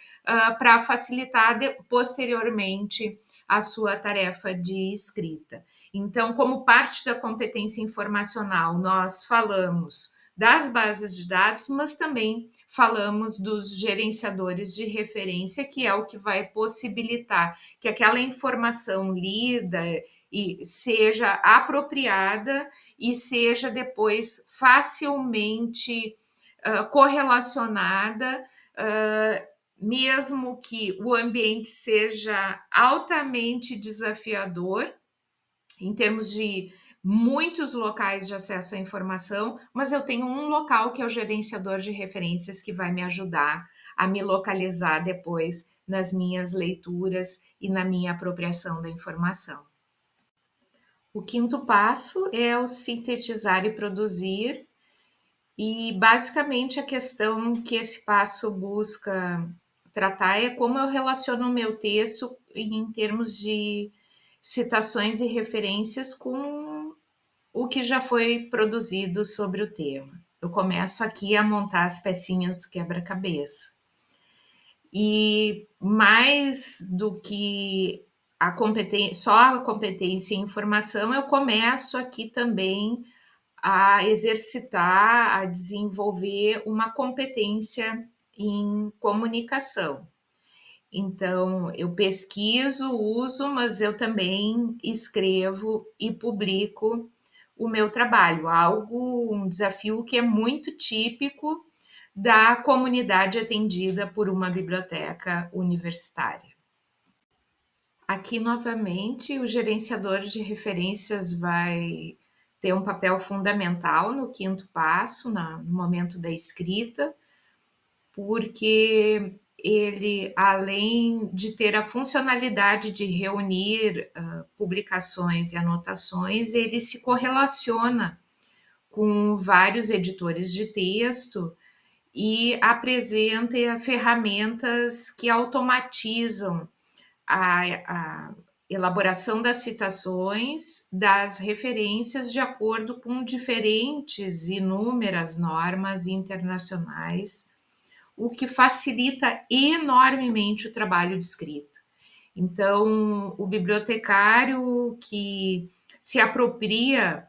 para facilitar posteriormente a sua tarefa de escrita. Então, como parte da competência informacional, nós falamos das bases de dados, mas também falamos dos gerenciadores de referência, que é o que vai possibilitar que aquela informação lida e seja apropriada e seja depois facilmente correlacionada, mesmo que o ambiente seja altamente desafiador, em termos de muitos locais de acesso à informação, mas eu tenho um local que é o gerenciador de referências que vai me ajudar a me localizar depois nas minhas leituras e na minha apropriação da informação. O quinto passo é o sintetizar e produzir, e basicamente a questão que esse passo busca tratar é como eu relaciono o meu texto em termos de citações e referências com o que já foi produzido sobre o tema. Eu começo aqui a montar as pecinhas do quebra-cabeça. E mais do que a competência, só a competência em informação, eu começo aqui também a exercitar, a desenvolver uma competência em comunicação. Então, eu pesquiso, uso, mas eu também escrevo e publico o meu trabalho, um desafio que é muito típico da comunidade atendida por uma biblioteca universitária. Aqui, novamente, o gerenciador de referências vai ter um papel fundamental no quinto passo, no momento da escrita, porque ele, além de ter a funcionalidade de reunir publicações e anotações, ele se correlaciona com vários editores de texto e apresenta ferramentas que automatizam a elaboração das citações, das referências de acordo com diferentes inúmeras normas internacionais, o que facilita enormemente o trabalho de escrita. Então, o bibliotecário que se apropria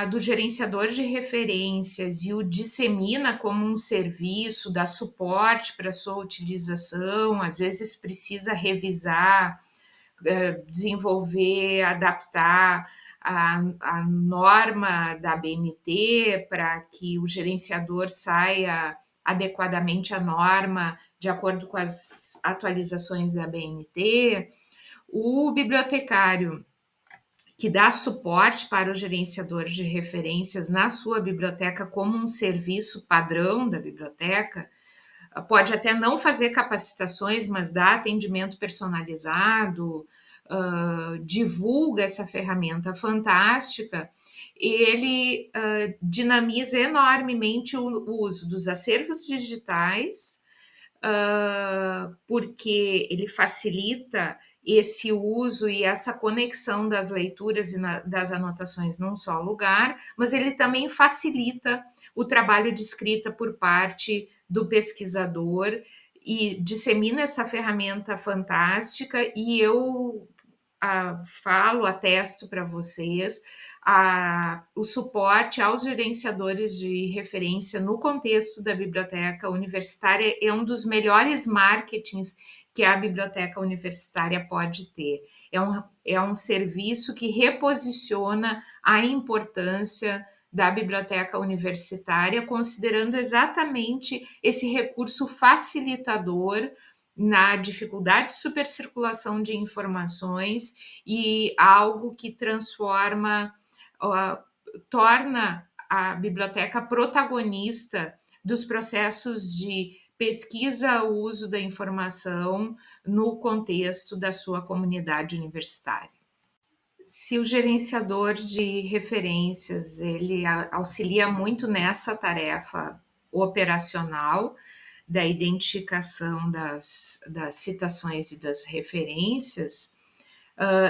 do gerenciador de referências e o dissemina como um serviço, dá suporte para a sua utilização, às vezes precisa revisar, desenvolver, adaptar a norma da ABNT para que o gerenciador saia adequadamente a norma de acordo com as atualizações da ABNT. O bibliotecário que dá suporte para o gerenciador de referências na sua biblioteca como um serviço padrão da biblioteca, pode até não fazer capacitações, mas dá atendimento personalizado, divulga essa ferramenta fantástica, ele dinamiza enormemente o uso dos acervos digitais, porque ele facilita esse uso e essa conexão das leituras e das anotações num só lugar, mas ele também facilita o trabalho de escrita por parte do pesquisador e dissemina essa ferramenta fantástica, e eu falo, atesto para vocês, o suporte aos gerenciadores de referência no contexto da biblioteca universitária é um dos melhores marketings que a biblioteca universitária pode ter. É um serviço que reposiciona a importância da biblioteca universitária, considerando exatamente esse recurso facilitador na dificuldade de supercirculação de informações e algo que transforma, torna a biblioteca protagonista dos processos de pesquisa, uso da informação no contexto da sua comunidade universitária. Se o gerenciador de referências ele auxilia muito nessa tarefa operacional da identificação das citações e das referências,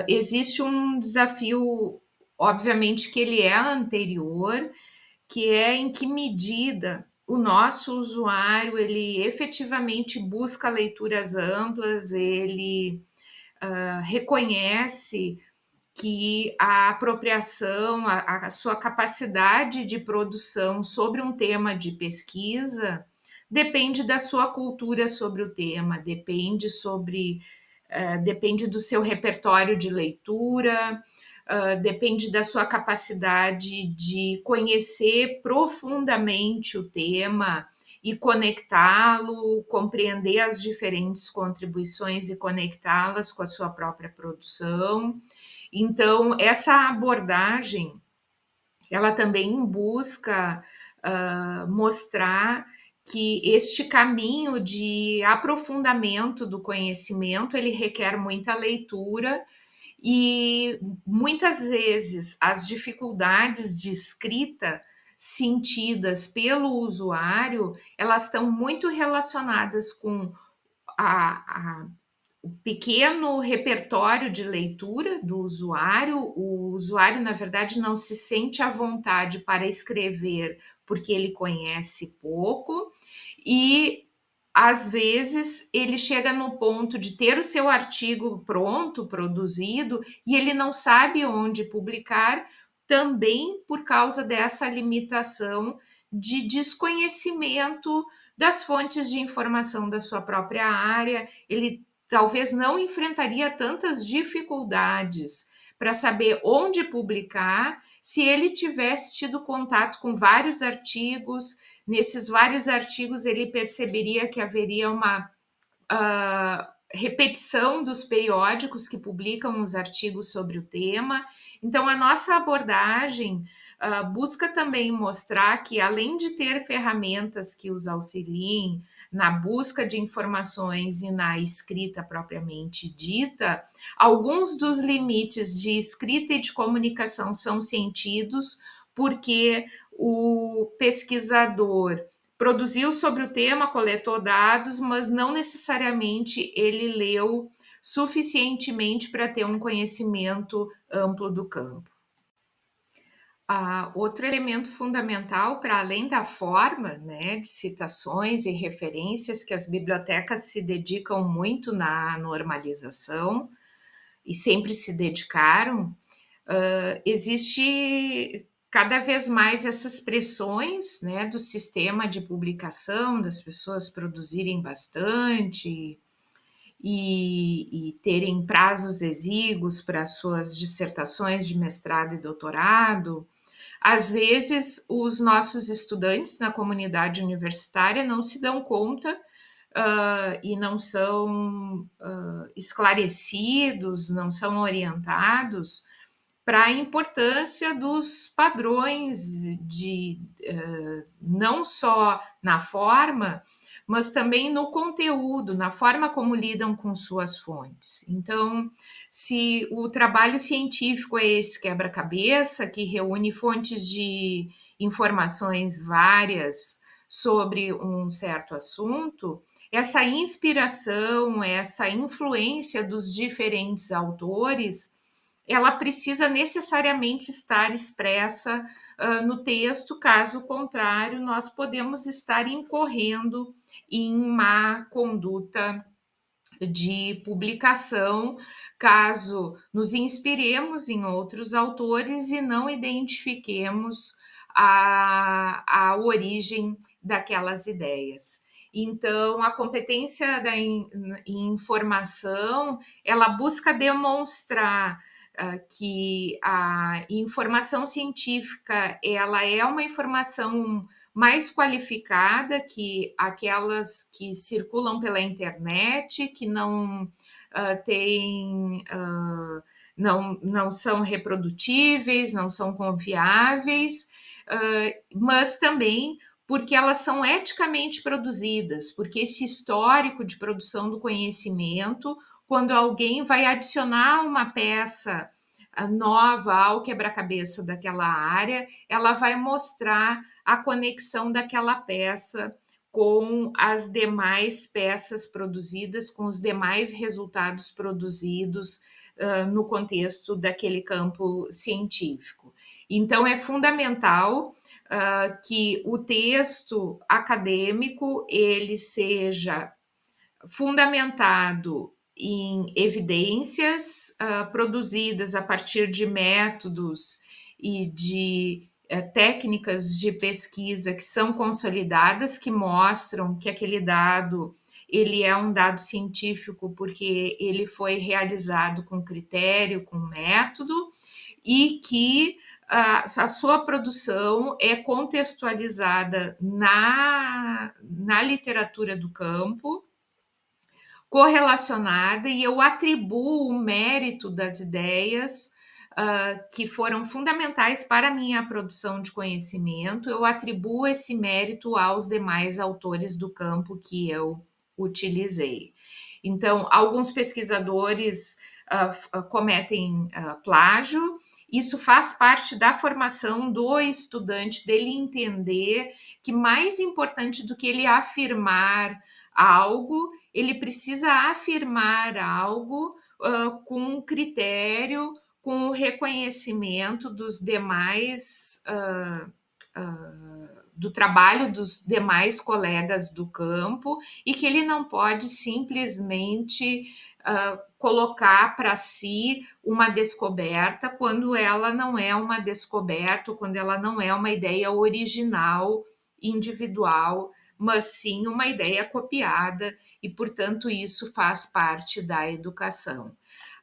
existe um desafio, obviamente, que ele é anterior, que é em que medida o nosso usuário ele efetivamente busca leituras amplas, ele reconhece que a apropriação, a sua capacidade de produção sobre um tema de pesquisa depende da sua cultura sobre o tema, depende do seu repertório de leitura, depende da sua capacidade de conhecer profundamente o tema e conectá-lo, compreender as diferentes contribuições e conectá-las com a sua própria produção. Então, essa abordagem, ela também busca mostrar que este caminho de aprofundamento do conhecimento, ele requer muita leitura e muitas vezes as dificuldades de escrita sentidas pelo usuário, elas estão muito relacionadas com a o pequeno repertório de leitura do usuário. O usuário, na verdade, não se sente à vontade para escrever porque ele conhece pouco e às vezes ele chega no ponto de ter o seu artigo pronto, produzido, e ele não sabe onde publicar, também por causa dessa limitação de desconhecimento das fontes de informação da sua própria área. Ele talvez não enfrentaria tantas dificuldades para saber onde publicar se ele tivesse tido contato com vários artigos. Nesses vários artigos, ele perceberia que haveria uma repetição dos periódicos que publicam os artigos sobre o tema. Então, a nossa abordagem busca também mostrar que, além de ter ferramentas que os auxiliem na busca de informações e na escrita propriamente dita, alguns dos limites de escrita e de comunicação são sentidos porque o pesquisador produziu sobre o tema, coletou dados, mas não necessariamente ele leu suficientemente para ter um conhecimento amplo do campo. Outro elemento fundamental, para além da forma, né, de citações e referências, que as bibliotecas se dedicam muito na normalização e sempre se dedicaram, existe cada vez mais essas pressões, né, do sistema de publicação, das pessoas produzirem bastante e terem prazos exíguos para suas dissertações de mestrado e doutorado. Às vezes, os nossos estudantes na comunidade universitária não se dão conta e não são esclarecidos, não são orientados para a importância dos padrões não só na forma, mas também no conteúdo, na forma como lidam com suas fontes. Então, se o trabalho científico é esse quebra-cabeça que reúne fontes de informações várias sobre um certo assunto, essa inspiração, essa influência dos diferentes autores, ela precisa necessariamente estar expressa no texto, caso contrário, nós podemos estar incorrendo em má conduta de publicação, caso nos inspiremos em outros autores e não identifiquemos a origem daquelas ideias. Então, a competência da informação, ela busca demonstrar que a informação científica ela é uma informação mais qualificada que aquelas que circulam pela internet, que não têm não são reprodutíveis, não são confiáveis, mas também porque elas são eticamente produzidas, porque esse histórico de produção do conhecimento, quando alguém vai adicionar uma peça nova ao quebra-cabeça daquela área, ela vai mostrar a conexão daquela peça com as demais peças produzidas, com os demais resultados produzidos no contexto daquele campo científico. Então, é fundamental que o texto acadêmico ele seja fundamentado em evidências produzidas a partir de métodos e de técnicas de pesquisa que são consolidadas, que mostram que aquele dado ele é um dado científico porque ele foi realizado com critério, com método, e que a sua produção é contextualizada na literatura do campo, correlacionada, e eu atribuo o mérito das ideias que foram fundamentais para a minha produção de conhecimento, eu atribuo esse mérito aos demais autores do campo que eu utilizei. Então, alguns pesquisadores cometem plágio, isso faz parte da formação do estudante, dele entender que mais importante do que ele afirmar algo, ele precisa afirmar algo com critério, com o reconhecimento dos demais do trabalho dos demais colegas do campo, e que ele não pode simplesmente colocar para si uma descoberta quando ela não é uma descoberta, quando ela não é uma ideia original, individual, mas sim uma ideia copiada, e, portanto, isso faz parte da educação.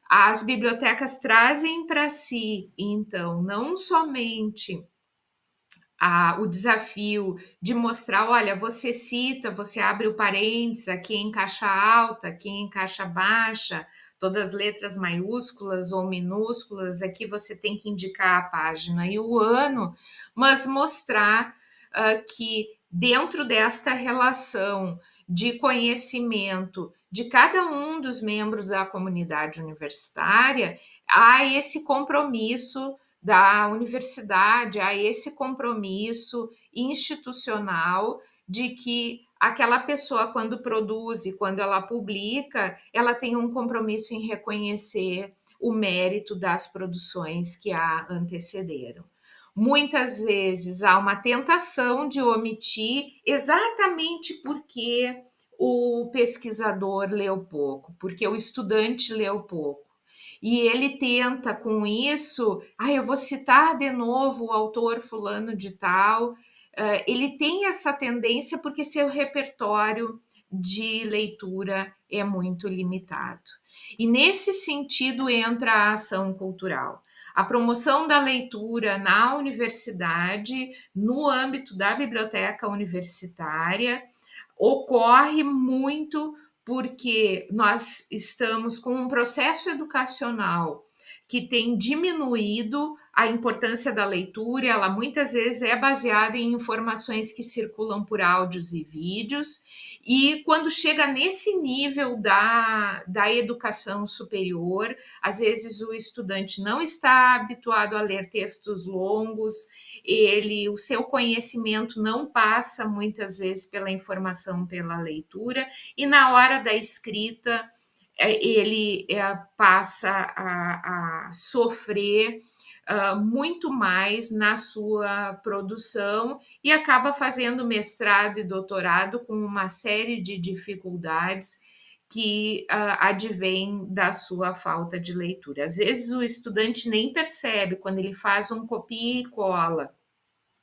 As bibliotecas trazem para si, então, não somente o desafio de mostrar, olha, você cita, você abre o parênteses, aqui em caixa alta, aqui em caixa baixa, todas as letras maiúsculas ou minúsculas, aqui você tem que indicar a página e o ano, mas mostrar que dentro desta relação de conhecimento de cada um dos membros da comunidade universitária, há esse compromisso da universidade, a esse compromisso institucional de que aquela pessoa, quando produz e quando ela publica, ela tem um compromisso em reconhecer o mérito das produções que a antecederam. Muitas vezes há uma tentação de omitir exatamente porque o pesquisador leu pouco, porque o estudante leu pouco. E ele tenta com isso, eu vou citar de novo o autor fulano de tal. Ele tem essa tendência porque seu repertório de leitura é muito limitado. E nesse sentido entra a ação cultural. A promoção da leitura na universidade, no âmbito da biblioteca universitária, ocorre muito porque nós estamos com um processo educacional que tem diminuído a importância da leitura, ela muitas vezes é baseada em informações que circulam por áudios e vídeos, e quando chega nesse nível da educação superior, às vezes o estudante não está habituado a ler textos longos, o seu conhecimento não passa muitas vezes pela informação, pela leitura, e na hora da escrita ele passa a sofrer muito mais na sua produção e acaba fazendo mestrado e doutorado com uma série de dificuldades que advém da sua falta de leitura. Às vezes o estudante nem percebe quando ele faz um copia e cola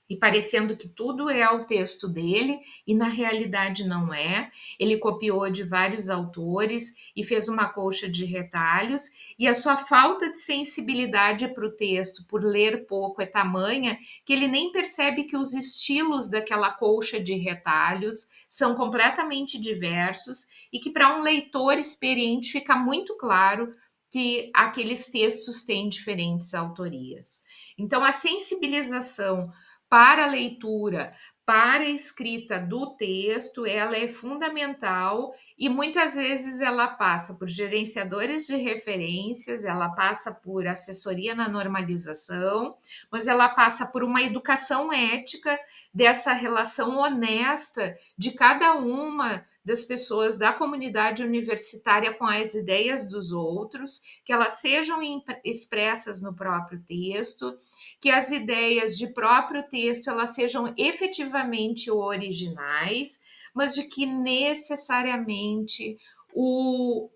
e parecendo que tudo é o texto dele, e na realidade não é. Ele copiou de vários autores e fez uma colcha de retalhos, e a sua falta de sensibilidade para o texto, por ler pouco, é tamanha que ele nem percebe que os estilos daquela colcha de retalhos são completamente diversos e que para um leitor experiente fica muito claro que aqueles textos têm diferentes autorias. Então, a sensibilização para a leitura, para a escrita do texto, ela é fundamental e muitas vezes ela passa por gerenciadores de referências, ela passa por assessoria na normalização, mas ela passa por uma educação ética dessa relação honesta de cada uma das pessoas da comunidade universitária com as ideias dos outros, que elas sejam expressas no próprio texto, que as ideias de próprio texto elas sejam efetivamente originais, mas de que necessariamente o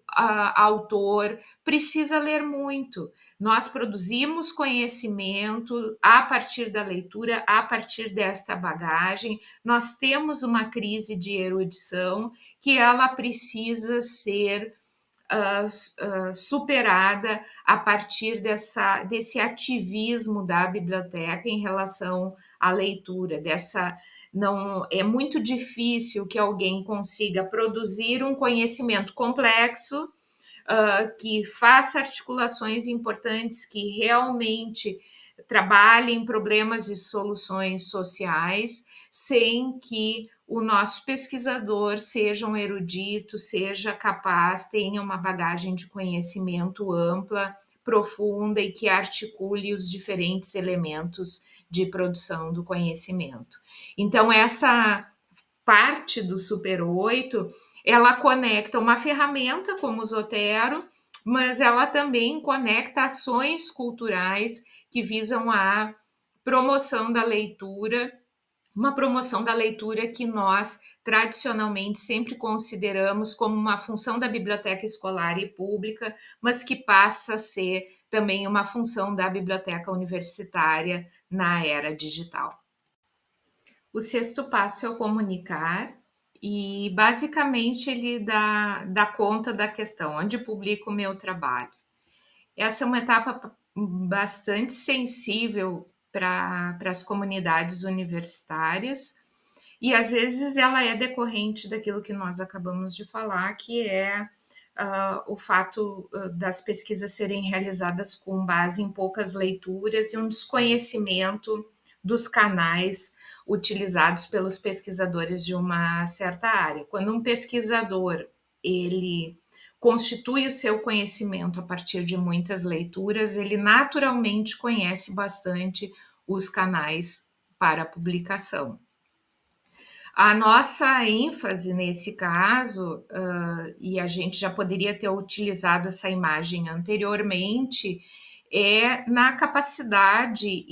autor precisa ler muito. Nós produzimos conhecimento a partir da leitura, a partir desta bagagem. Nós temos uma crise de erudição que ela precisa ser superada a partir desse ativismo da biblioteca em relação à leitura, não é muito difícil que alguém consiga produzir um conhecimento complexo, que faça articulações importantes, que realmente trabalhem problemas e soluções sociais, sem que o nosso pesquisador seja um erudito, seja capaz, tenha uma bagagem de conhecimento ampla, profunda e que articule os diferentes elementos de produção do conhecimento. Então, essa parte do Super 8, ela conecta uma ferramenta como o Zotero, mas ela também conecta ações culturais que visam a promoção da leitura, uma promoção da leitura que nós tradicionalmente sempre consideramos como uma função da biblioteca escolar e pública, mas que passa a ser também uma função da biblioteca universitária na era digital. O sexto passo é o comunicar, e basicamente ele dá conta da questão: onde publico o meu trabalho? Essa é uma etapa bastante sensível para as comunidades universitárias, e às vezes ela é decorrente daquilo que nós acabamos de falar, que é o fato das pesquisas serem realizadas com base em poucas leituras e um desconhecimento dos canais utilizados pelos pesquisadores de uma certa área. Quando um pesquisador ele constitui o seu conhecimento a partir de muitas leituras, ele naturalmente conhece bastante os canais para publicação. A nossa ênfase nesse caso, e a gente já poderia ter utilizado essa imagem anteriormente, é na capacidade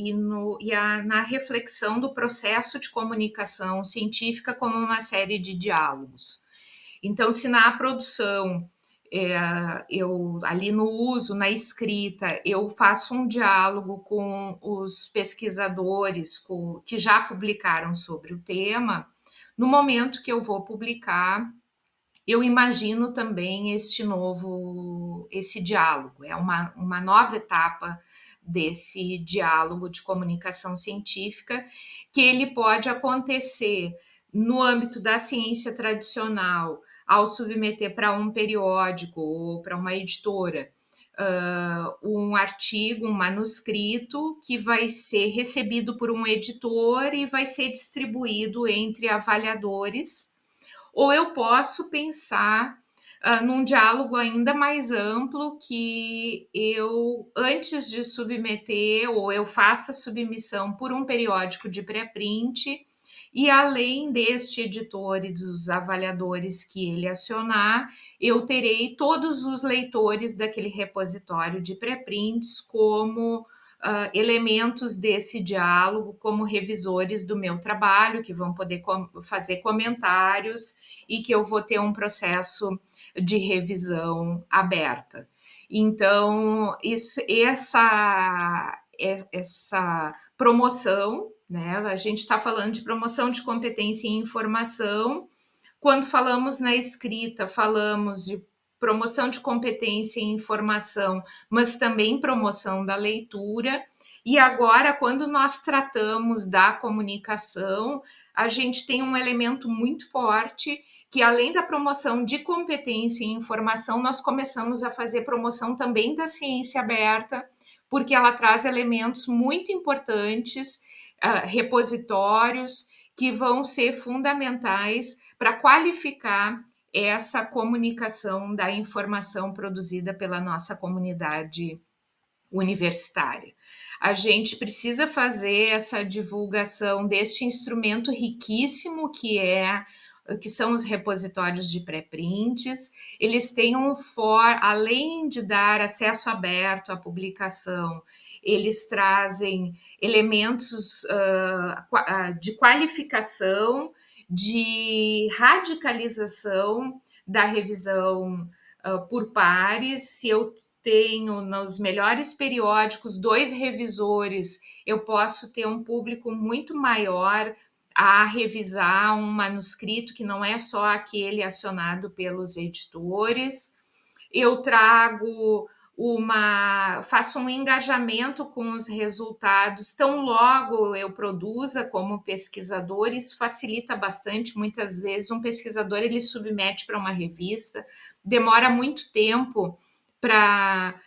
na reflexão do processo de comunicação científica como uma série de diálogos. Então, se na produção, eu ali no uso, na escrita, eu faço um diálogo com os pesquisadores que já publicaram sobre o tema, no momento que eu vou publicar, eu imagino também esse diálogo, é uma nova etapa desse diálogo de comunicação científica, que ele pode acontecer no âmbito da ciência tradicional, ao submeter para um periódico ou para uma editora um artigo, um manuscrito que vai ser recebido por um editor e vai ser distribuído entre avaliadores, ou eu posso pensar num diálogo ainda mais amplo, que eu, antes de submeter, ou eu faça submissão por um periódico de pré-print, e além deste editor e dos avaliadores que ele acionar, eu terei todos os leitores daquele repositório de pré-prints como elementos desse diálogo, como revisores do meu trabalho, que vão poder fazer comentários e que eu vou ter um processo de revisão aberta. Então, essa promoção né? A gente está falando de promoção de competência em informação. Quando falamos na escrita, falamos de promoção de competência em informação, mas também promoção da leitura. E agora, quando nós tratamos da comunicação, a gente tem um elemento muito forte que, além da promoção de competência em informação, nós começamos a fazer promoção também da ciência aberta, porque ela traz elementos muito importantes, repositórios, que vão ser fundamentais para qualificar essa comunicação da informação produzida pela nossa comunidade universitária. A gente precisa fazer essa divulgação deste instrumento riquíssimo que são os repositórios de pré-prints. Eles têm além de dar acesso aberto à publicação, eles trazem elementos de qualificação, de radicalização da revisão por pares. Se eu tenho nos melhores periódicos 2 revisores, eu posso ter um público muito maior a revisar um manuscrito que não é só aquele acionado pelos editores. Eu faço um engajamento com os resultados, tão logo eu produza como pesquisador, isso facilita bastante. Muitas vezes um pesquisador ele submete para uma revista, demora muito tempo para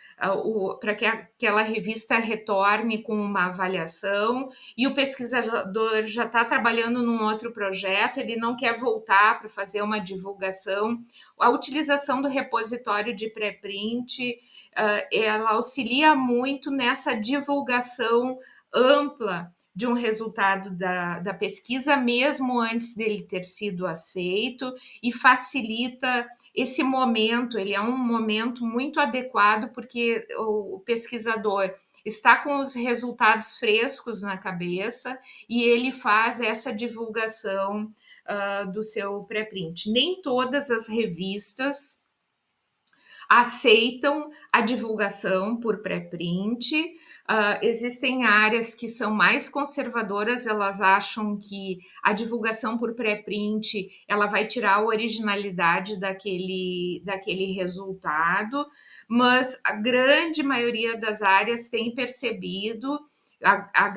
que aquela revista retorne com uma avaliação, e o pesquisador já está trabalhando num outro projeto, ele não quer voltar para fazer uma divulgação. A utilização do repositório de pré-print, ela auxilia muito nessa divulgação ampla de um resultado da pesquisa, mesmo antes dele ter sido aceito, e facilita esse momento. Ele é um momento muito adequado, porque o pesquisador está com os resultados frescos na cabeça e ele faz essa divulgação do seu pré-print. Nem todas as revistas aceitam a divulgação por pré-print. Existem áreas que são mais conservadoras, elas acham que a divulgação por pré-print ela vai tirar a originalidade daquele resultado, mas a grande maioria das áreas tem percebido, a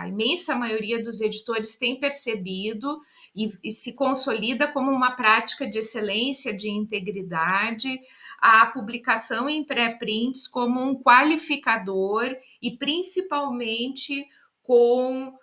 imensa maioria dos editores tem percebido e se consolida como uma prática de excelência, de integridade, a publicação em pré-prints como um qualificador e principalmente com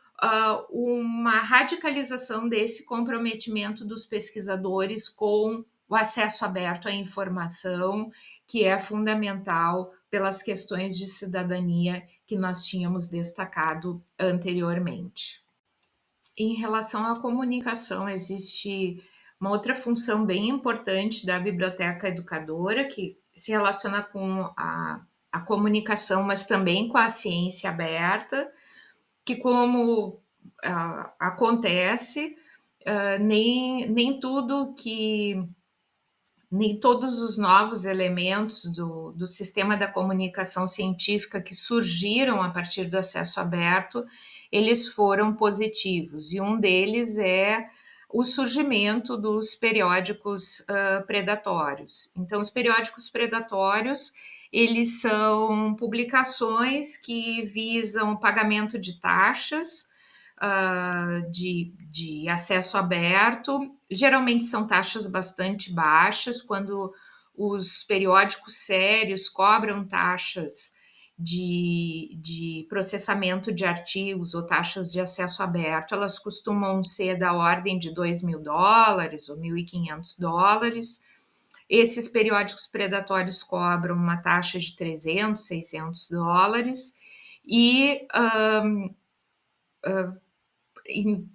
uma radicalização desse comprometimento dos pesquisadores com o acesso aberto à informação, que é fundamental pelas questões de cidadania que nós tínhamos destacado anteriormente. Em relação à comunicação, existe uma outra função bem importante da biblioteca educadora, que se relaciona com a comunicação, mas também com a ciência aberta, que, como acontece, nem todos os novos elementos do sistema da comunicação científica que surgiram a partir do acesso aberto, eles foram positivos. E um deles é o surgimento dos periódicos predatórios. Então, os periódicos predatórios, eles são publicações que visam o pagamento de taxas de acesso aberto. Geralmente são taxas bastante baixas. Quando os periódicos sérios cobram taxas de processamento de artigos ou taxas de acesso aberto, elas costumam ser da ordem de $2.000 ou $1.500. Esses periódicos predatórios cobram uma taxa de $300, $600 e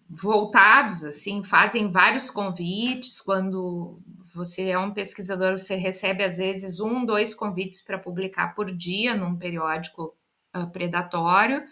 voltados, assim, fazem vários convites. Quando você é um pesquisador, você recebe às vezes 1, 2 convites para publicar por dia num periódico predatório,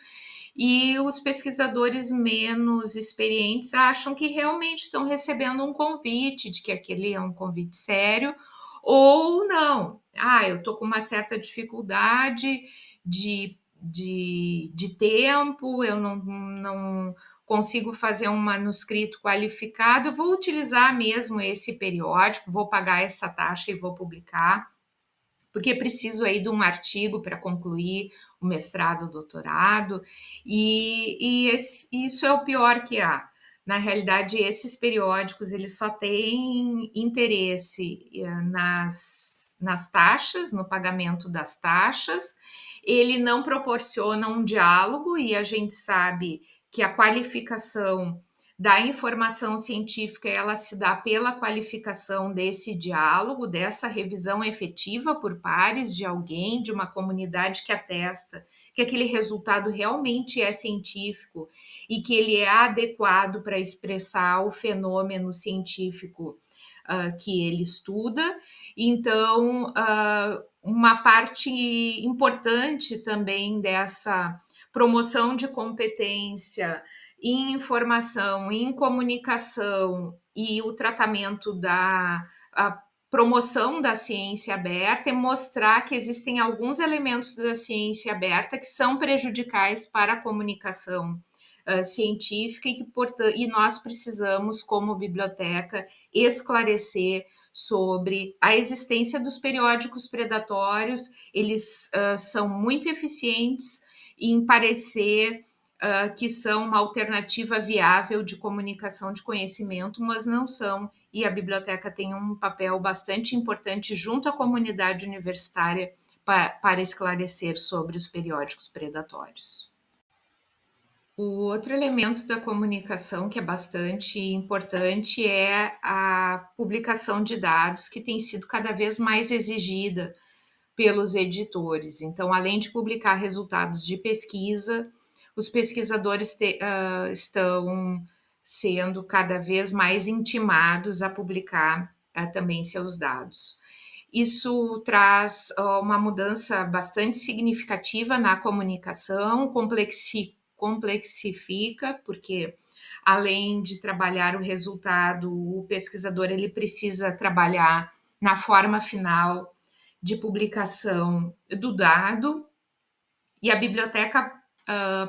e os pesquisadores menos experientes acham que realmente estão recebendo um convite, de que aquele é um convite sério, ou não. Eu estou com uma certa dificuldade de de tempo, eu não consigo fazer um manuscrito qualificado, eu vou utilizar mesmo esse periódico, vou pagar essa taxa e vou publicar, porque preciso aí de um artigo para concluir o mestrado, o doutorado, isso é o pior que há. Na realidade, esses periódicos eles só têm interesse nas taxas, no pagamento das taxas. Ele não proporciona um diálogo e a gente sabe que a qualificação da informação científica ela se dá pela qualificação desse diálogo, dessa revisão efetiva por pares de alguém, de uma comunidade que atesta que aquele resultado realmente é científico e que ele é adequado para expressar o fenômeno científico que ele estuda. Então, uma parte importante também dessa promoção de competência em informação, em comunicação e o tratamento da promoção da ciência aberta é mostrar que existem alguns elementos da ciência aberta que são prejudicais para a comunicação científica e nós precisamos, como biblioteca, esclarecer sobre a existência dos periódicos predatórios. Eles são muito eficientes em parecer que são uma alternativa viável de comunicação de conhecimento, mas não são, e a biblioteca tem um papel bastante importante junto à comunidade universitária para esclarecer sobre os periódicos predatórios. O outro elemento da comunicação que é bastante importante é a publicação de dados, que tem sido cada vez mais exigida pelos editores. Então, além de publicar resultados de pesquisa, os pesquisadores estão sendo cada vez mais intimados a publicar também seus dados. Isso traz uma mudança bastante significativa na comunicação, complexifica, porque além de trabalhar o resultado, o pesquisador ele precisa trabalhar na forma final de publicação do dado, e a biblioteca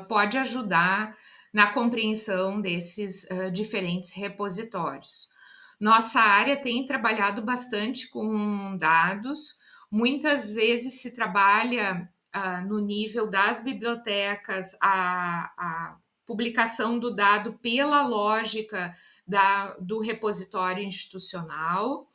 pode ajudar na compreensão desses diferentes repositórios. Nossa área tem trabalhado bastante com dados, muitas vezes se trabalha no nível das bibliotecas a publicação do dado pela lógica do repositório institucional.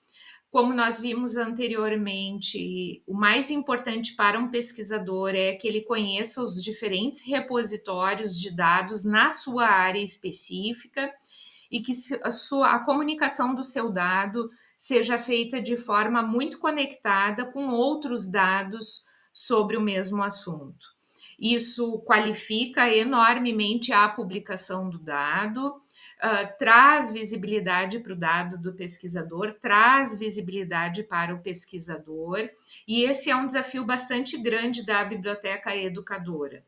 Como nós vimos anteriormente, o mais importante para um pesquisador é que ele conheça os diferentes repositórios de dados na sua área específica e que a comunicação do seu dado seja feita de forma muito conectada com outros dados sobre o mesmo assunto. Isso qualifica enormemente a publicação do dado, traz visibilidade para o dado do pesquisador, traz visibilidade para o pesquisador, e esse é um desafio bastante grande da biblioteca educadora.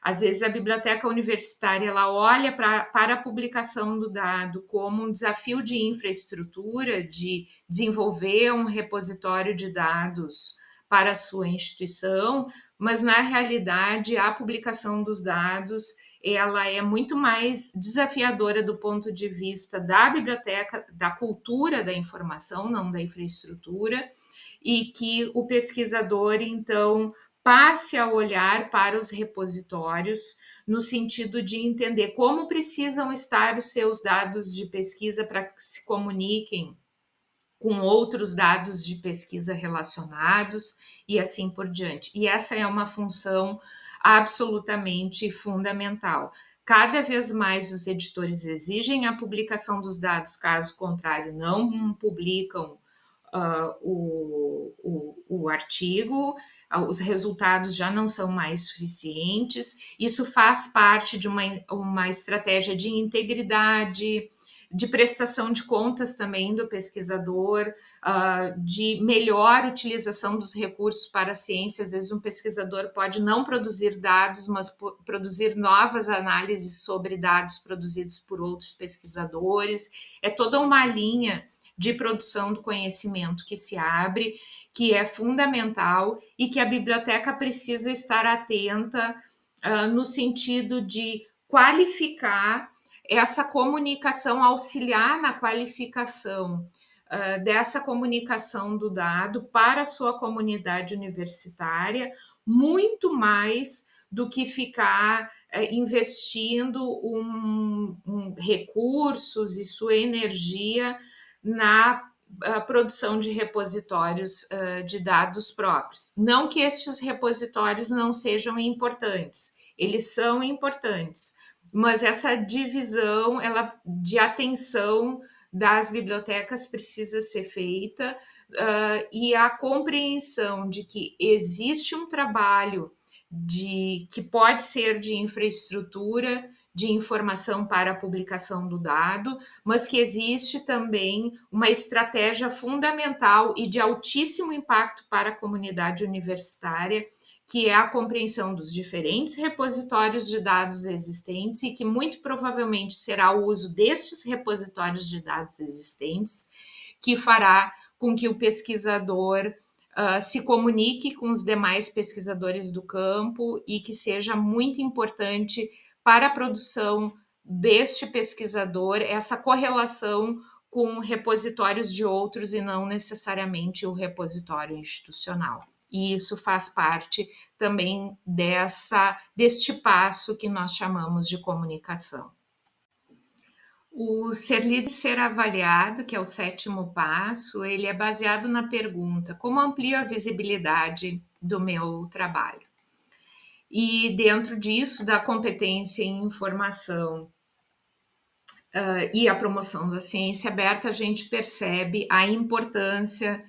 Às vezes a biblioteca universitária ela olha para a publicação do dado como um desafio de infraestrutura, de desenvolver um repositório de dados para a sua instituição, mas na realidade a publicação dos dados ela é muito mais desafiadora do ponto de vista da biblioteca, da cultura da informação, não da infraestrutura, e que o pesquisador, então, passe a olhar para os repositórios no sentido de entender como precisam estar os seus dados de pesquisa para que se comuniquem com outros dados de pesquisa relacionados e assim por diante. E essa é uma função absolutamente fundamental. Cada vez mais os editores exigem a publicação dos dados, caso contrário, não publicam o artigo, os resultados já não são mais suficientes. Isso faz parte de uma estratégia de integridade, de prestação de contas também do pesquisador, de melhor utilização dos recursos para a ciência. Às vezes um pesquisador pode não produzir dados, mas produzir novas análises sobre dados produzidos por outros pesquisadores. É toda uma linha de produção do conhecimento que se abre, que é fundamental e que a biblioteca precisa estar atenta no sentido de qualificar essa comunicação, auxiliar na qualificação dessa comunicação do dado para a sua comunidade universitária, muito mais do que ficar investindo recursos e sua energia na a produção de repositórios de dados próprios. Não que estes repositórios não sejam importantes, eles são importantes, mas essa divisão de atenção das bibliotecas precisa ser feita e a compreensão de que existe um trabalho que pode ser de infraestrutura de informação para a publicação do dado, mas que existe também uma estratégia fundamental e de altíssimo impacto para a comunidade universitária, que é a compreensão dos diferentes repositórios de dados existentes e que muito provavelmente será o uso destes repositórios de dados existentes que fará com que o pesquisador se comunique com os demais pesquisadores do campo e que seja muito importante para a produção deste pesquisador essa correlação com repositórios de outros e não necessariamente o repositório institucional. E isso faz parte também deste passo que nós chamamos de comunicação. O ser lido e ser avaliado, que é o sétimo passo, ele é baseado na pergunta: como amplio a visibilidade do meu trabalho? E dentro disso, da competência em informação e a promoção da ciência aberta, a gente percebe a importância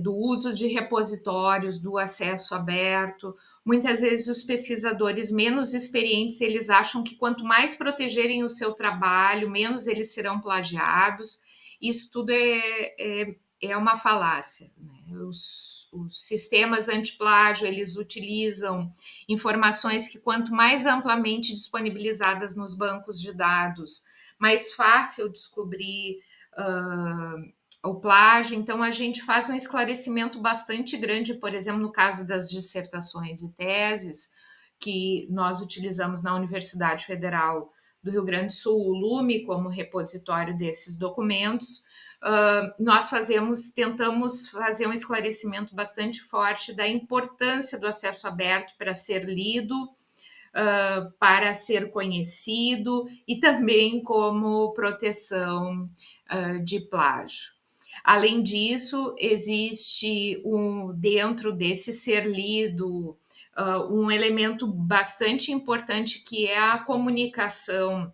do uso de repositórios, do acesso aberto. Muitas vezes os pesquisadores menos experientes, eles acham que quanto mais protegerem o seu trabalho, menos eles serão plagiados. Isso tudo é uma falácia, né? Os sistemas antiplágio, eles utilizam informações que quanto mais amplamente disponibilizadas nos bancos de dados, mais fácil descobrir o plágio. Então, a gente faz um esclarecimento bastante grande, por exemplo, no caso das dissertações e teses, que nós utilizamos na Universidade Federal do Rio Grande do Sul, o LUME, como repositório desses documentos. Nós tentamos fazer um esclarecimento bastante forte da importância do acesso aberto para ser lido, para ser conhecido e também como proteção de plágio. Além disso, existe dentro desse ser lido um elemento bastante importante que é a comunicação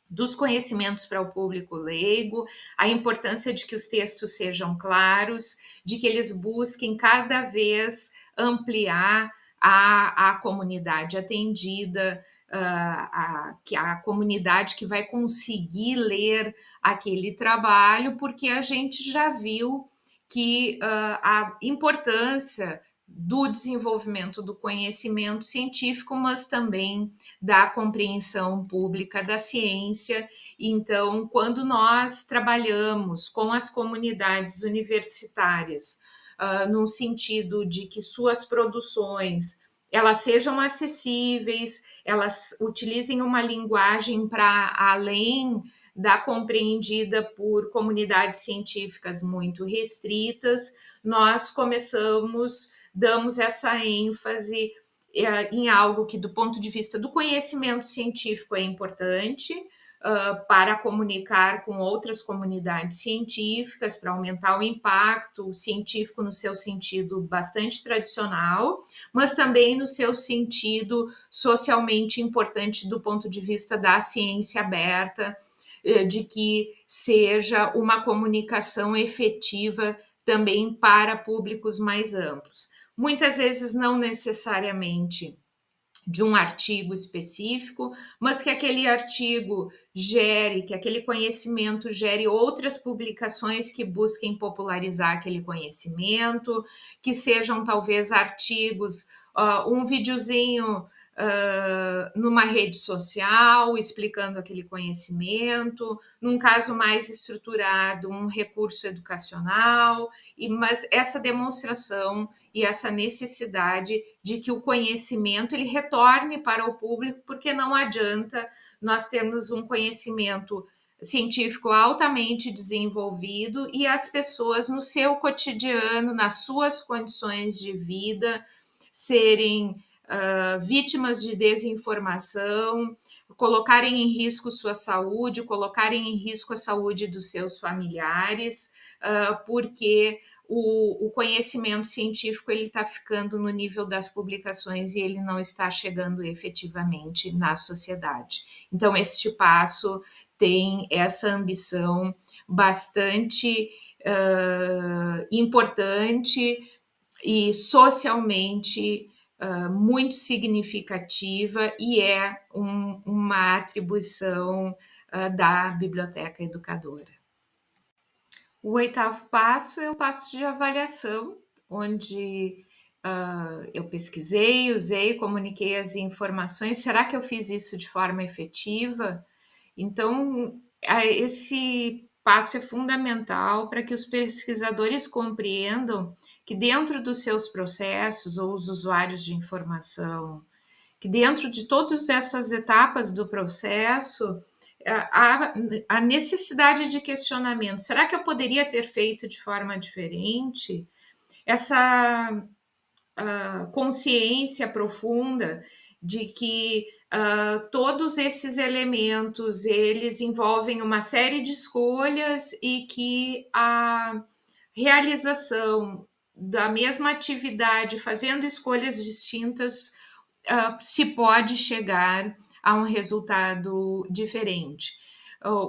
dos conhecimentos para o público leigo, a importância de que os textos sejam claros, de que eles busquem cada vez ampliar a comunidade atendida, a comunidade que vai conseguir ler aquele trabalho, porque a gente já viu que a importância do desenvolvimento do conhecimento científico, mas também da compreensão pública da ciência. Então, quando nós trabalhamos com as comunidades universitárias, no sentido de que suas produções elas sejam acessíveis, elas utilizem uma linguagem para além da compreendida por comunidades científicas muito restritas, nós damos essa ênfase em algo que, do ponto de vista do conhecimento científico, é importante para comunicar com outras comunidades científicas, para aumentar o impacto científico no seu sentido bastante tradicional, mas também no seu sentido socialmente importante do ponto de vista da ciência aberta, de que seja uma comunicação efetiva também para públicos mais amplos. Muitas vezes não necessariamente de um artigo específico, mas que aquele artigo que aquele conhecimento gere outras publicações que busquem popularizar aquele conhecimento, que sejam talvez artigos, um videozinho numa rede social, explicando aquele conhecimento, num caso mais estruturado, um recurso educacional, mas essa demonstração e essa necessidade de que o conhecimento ele retorne para o público, porque não adianta nós termos um conhecimento científico altamente desenvolvido e as pessoas no seu cotidiano, nas suas condições de vida, serem vítimas de desinformação, colocarem em risco sua saúde, colocarem em risco a saúde dos seus familiares, porque o conhecimento científico ele está ficando no nível das publicações e ele não está chegando efetivamente na sociedade. Então, este passo tem essa ambição bastante importante e socialmente muito significativa e é uma atribuição da biblioteca educadora. O oitavo passo é o passo de avaliação, onde eu pesquisei, usei, comuniquei as informações. Será que eu fiz isso de forma efetiva? Então, esse passo é fundamental para que os pesquisadores compreendam que dentro dos seus processos, ou os usuários de informação, que dentro de todas essas etapas do processo, a necessidade de questionamento. Será que eu poderia ter feito de forma diferente? Essa consciência profunda de que todos esses elementos eles envolvem uma série de escolhas e que a realização da mesma atividade, fazendo escolhas distintas, se pode chegar a um resultado diferente.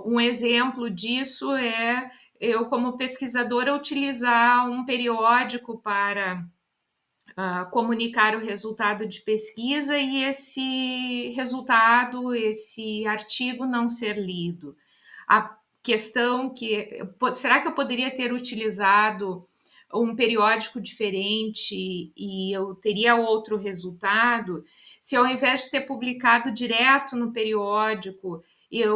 Um exemplo disso é eu, como pesquisadora, utilizar um periódico para comunicar o resultado de pesquisa e esse resultado, esse artigo não ser lido. A questão que será que eu poderia ter utilizado um periódico diferente e eu teria outro resultado se ao invés de ter publicado direto no periódico,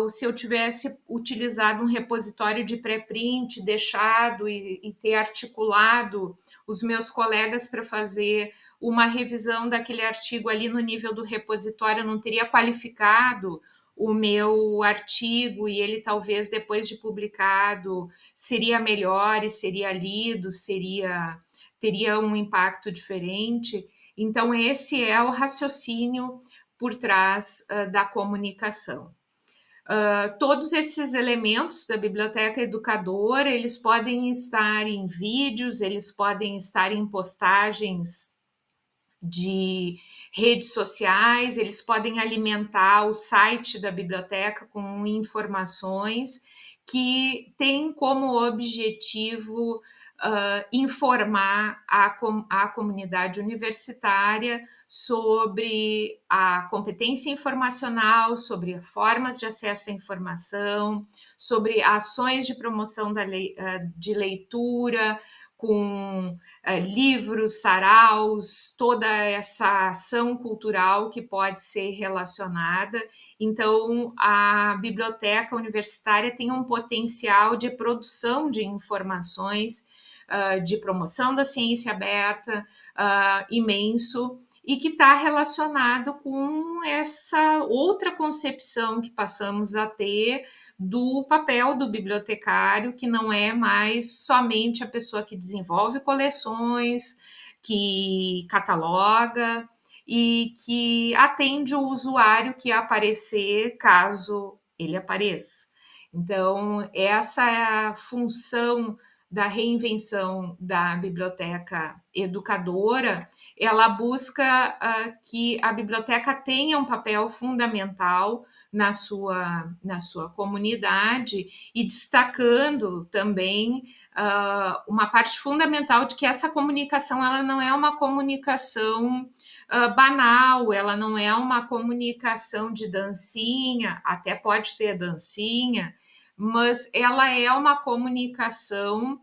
se eu tivesse utilizado um repositório de pré-print, deixado e ter articulado os meus colegas para fazer uma revisão daquele artigo ali no nível do repositório, eu não teria qualificado o meu artigo e ele talvez depois de publicado seria melhor e seria lido, teria um impacto diferente. Então esse é o raciocínio por trás da comunicação. Todos esses elementos da biblioteca educadora, eles podem estar em vídeos, eles podem estar em postagens de redes sociais, eles podem alimentar o site da biblioteca com informações que têm como objetivo informar a comunidade universitária sobre a competência informacional, sobre formas de acesso à informação, sobre ações de promoção de leitura, com livros, saraus, toda essa ação cultural que pode ser relacionada. Então, a biblioteca universitária tem um potencial de produção de informações, de promoção da ciência aberta imenso, e que está relacionado com essa outra concepção que passamos a ter do papel do bibliotecário, que não é mais somente a pessoa que desenvolve coleções, que cataloga e que atende o usuário que aparecer, caso ele apareça. Então, essa é a função da reinvenção da biblioteca educadora. Ela busca que a biblioteca tenha um papel fundamental na sua comunidade e destacando também uma parte fundamental de que essa comunicação ela não é uma comunicação banal, ela não é uma comunicação de dancinha, até pode ter dancinha, mas ela é uma comunicação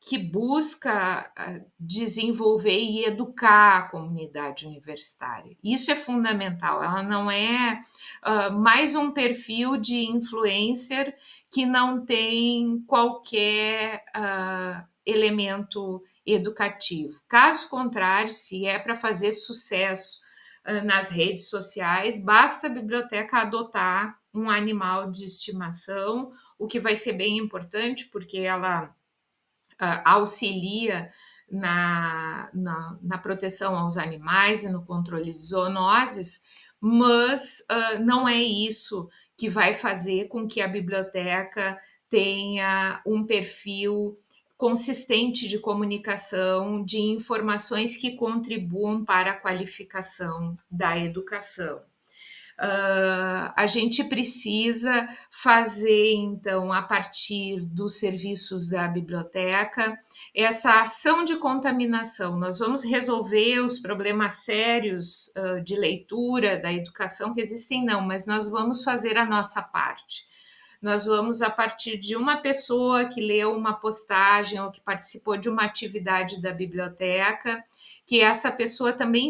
que busca desenvolver e educar a comunidade universitária. Isso é fundamental. Ela não é mais um perfil de influencer que não tem qualquer elemento educativo. Caso contrário, se é para fazer sucesso nas redes sociais, basta a biblioteca adotar um animal de estimação, o que vai ser bem importante, porque ela auxilia na proteção aos animais e no controle de zoonoses, mas não é isso que vai fazer com que a biblioteca tenha um perfil consistente de comunicação, de informações que contribuam para a qualificação da educação. A gente precisa fazer, então, a partir dos serviços da biblioteca, essa ação de contaminação. Nós vamos resolver os problemas sérios de leitura, da educação que existem, não, mas nós vamos fazer a nossa parte. Nós vamos, a partir de uma pessoa que leu uma postagem ou que participou de uma atividade da biblioteca, que essa pessoa também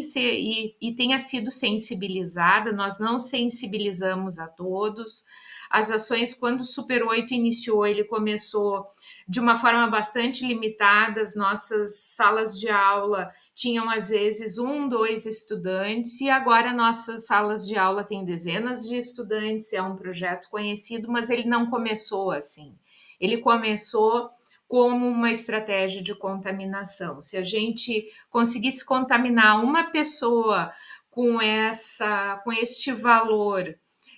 tenha sido sensibilizada. Nós não sensibilizamos a todos. As ações, quando o Super 8 iniciou, ele começou de uma forma bastante limitada. As nossas salas de aula tinham, às vezes, 1, 2 estudantes, e agora nossas salas de aula têm dezenas de estudantes. É um projeto conhecido, mas ele não começou assim. Ele começou como uma estratégia de contaminação. Se a gente conseguisse contaminar uma pessoa com este valor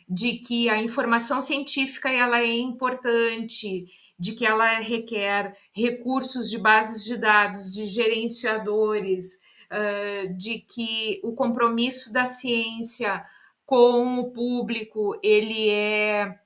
de que a informação científica ela é importante, de que ela requer recursos de bases de dados, de gerenciadores, de que o compromisso da ciência com o público ele é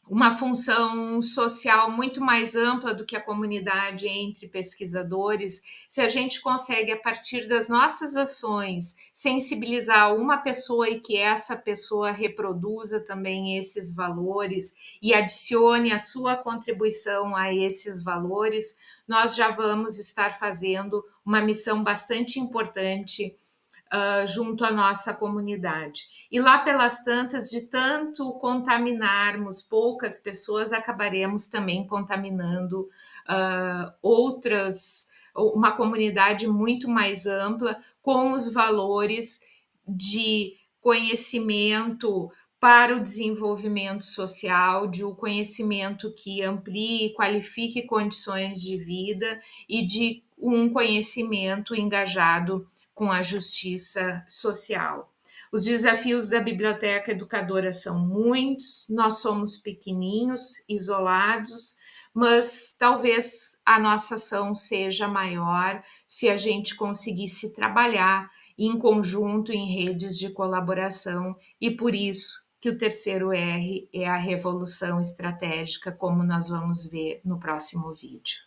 uma função social muito mais ampla do que a comunidade entre pesquisadores. Se a gente consegue, a partir das nossas ações, sensibilizar uma pessoa e que essa pessoa reproduza também esses valores e adicione a sua contribuição a esses valores, nós já vamos estar fazendo uma missão bastante importante junto à nossa comunidade. E lá pelas tantas, de tanto contaminarmos poucas pessoas, acabaremos também contaminando uma comunidade muito mais ampla, com os valores de conhecimento para o desenvolvimento social, de um conhecimento que amplie e qualifique condições de vida e de um conhecimento engajado com a justiça social. Os desafios da biblioteca educadora são muitos, nós somos pequenininhos, isolados, mas talvez a nossa ação seja maior se a gente conseguisse trabalhar em conjunto, em redes de colaboração, e por isso que o terceiro R é a revolução estratégica, como nós vamos ver no próximo vídeo.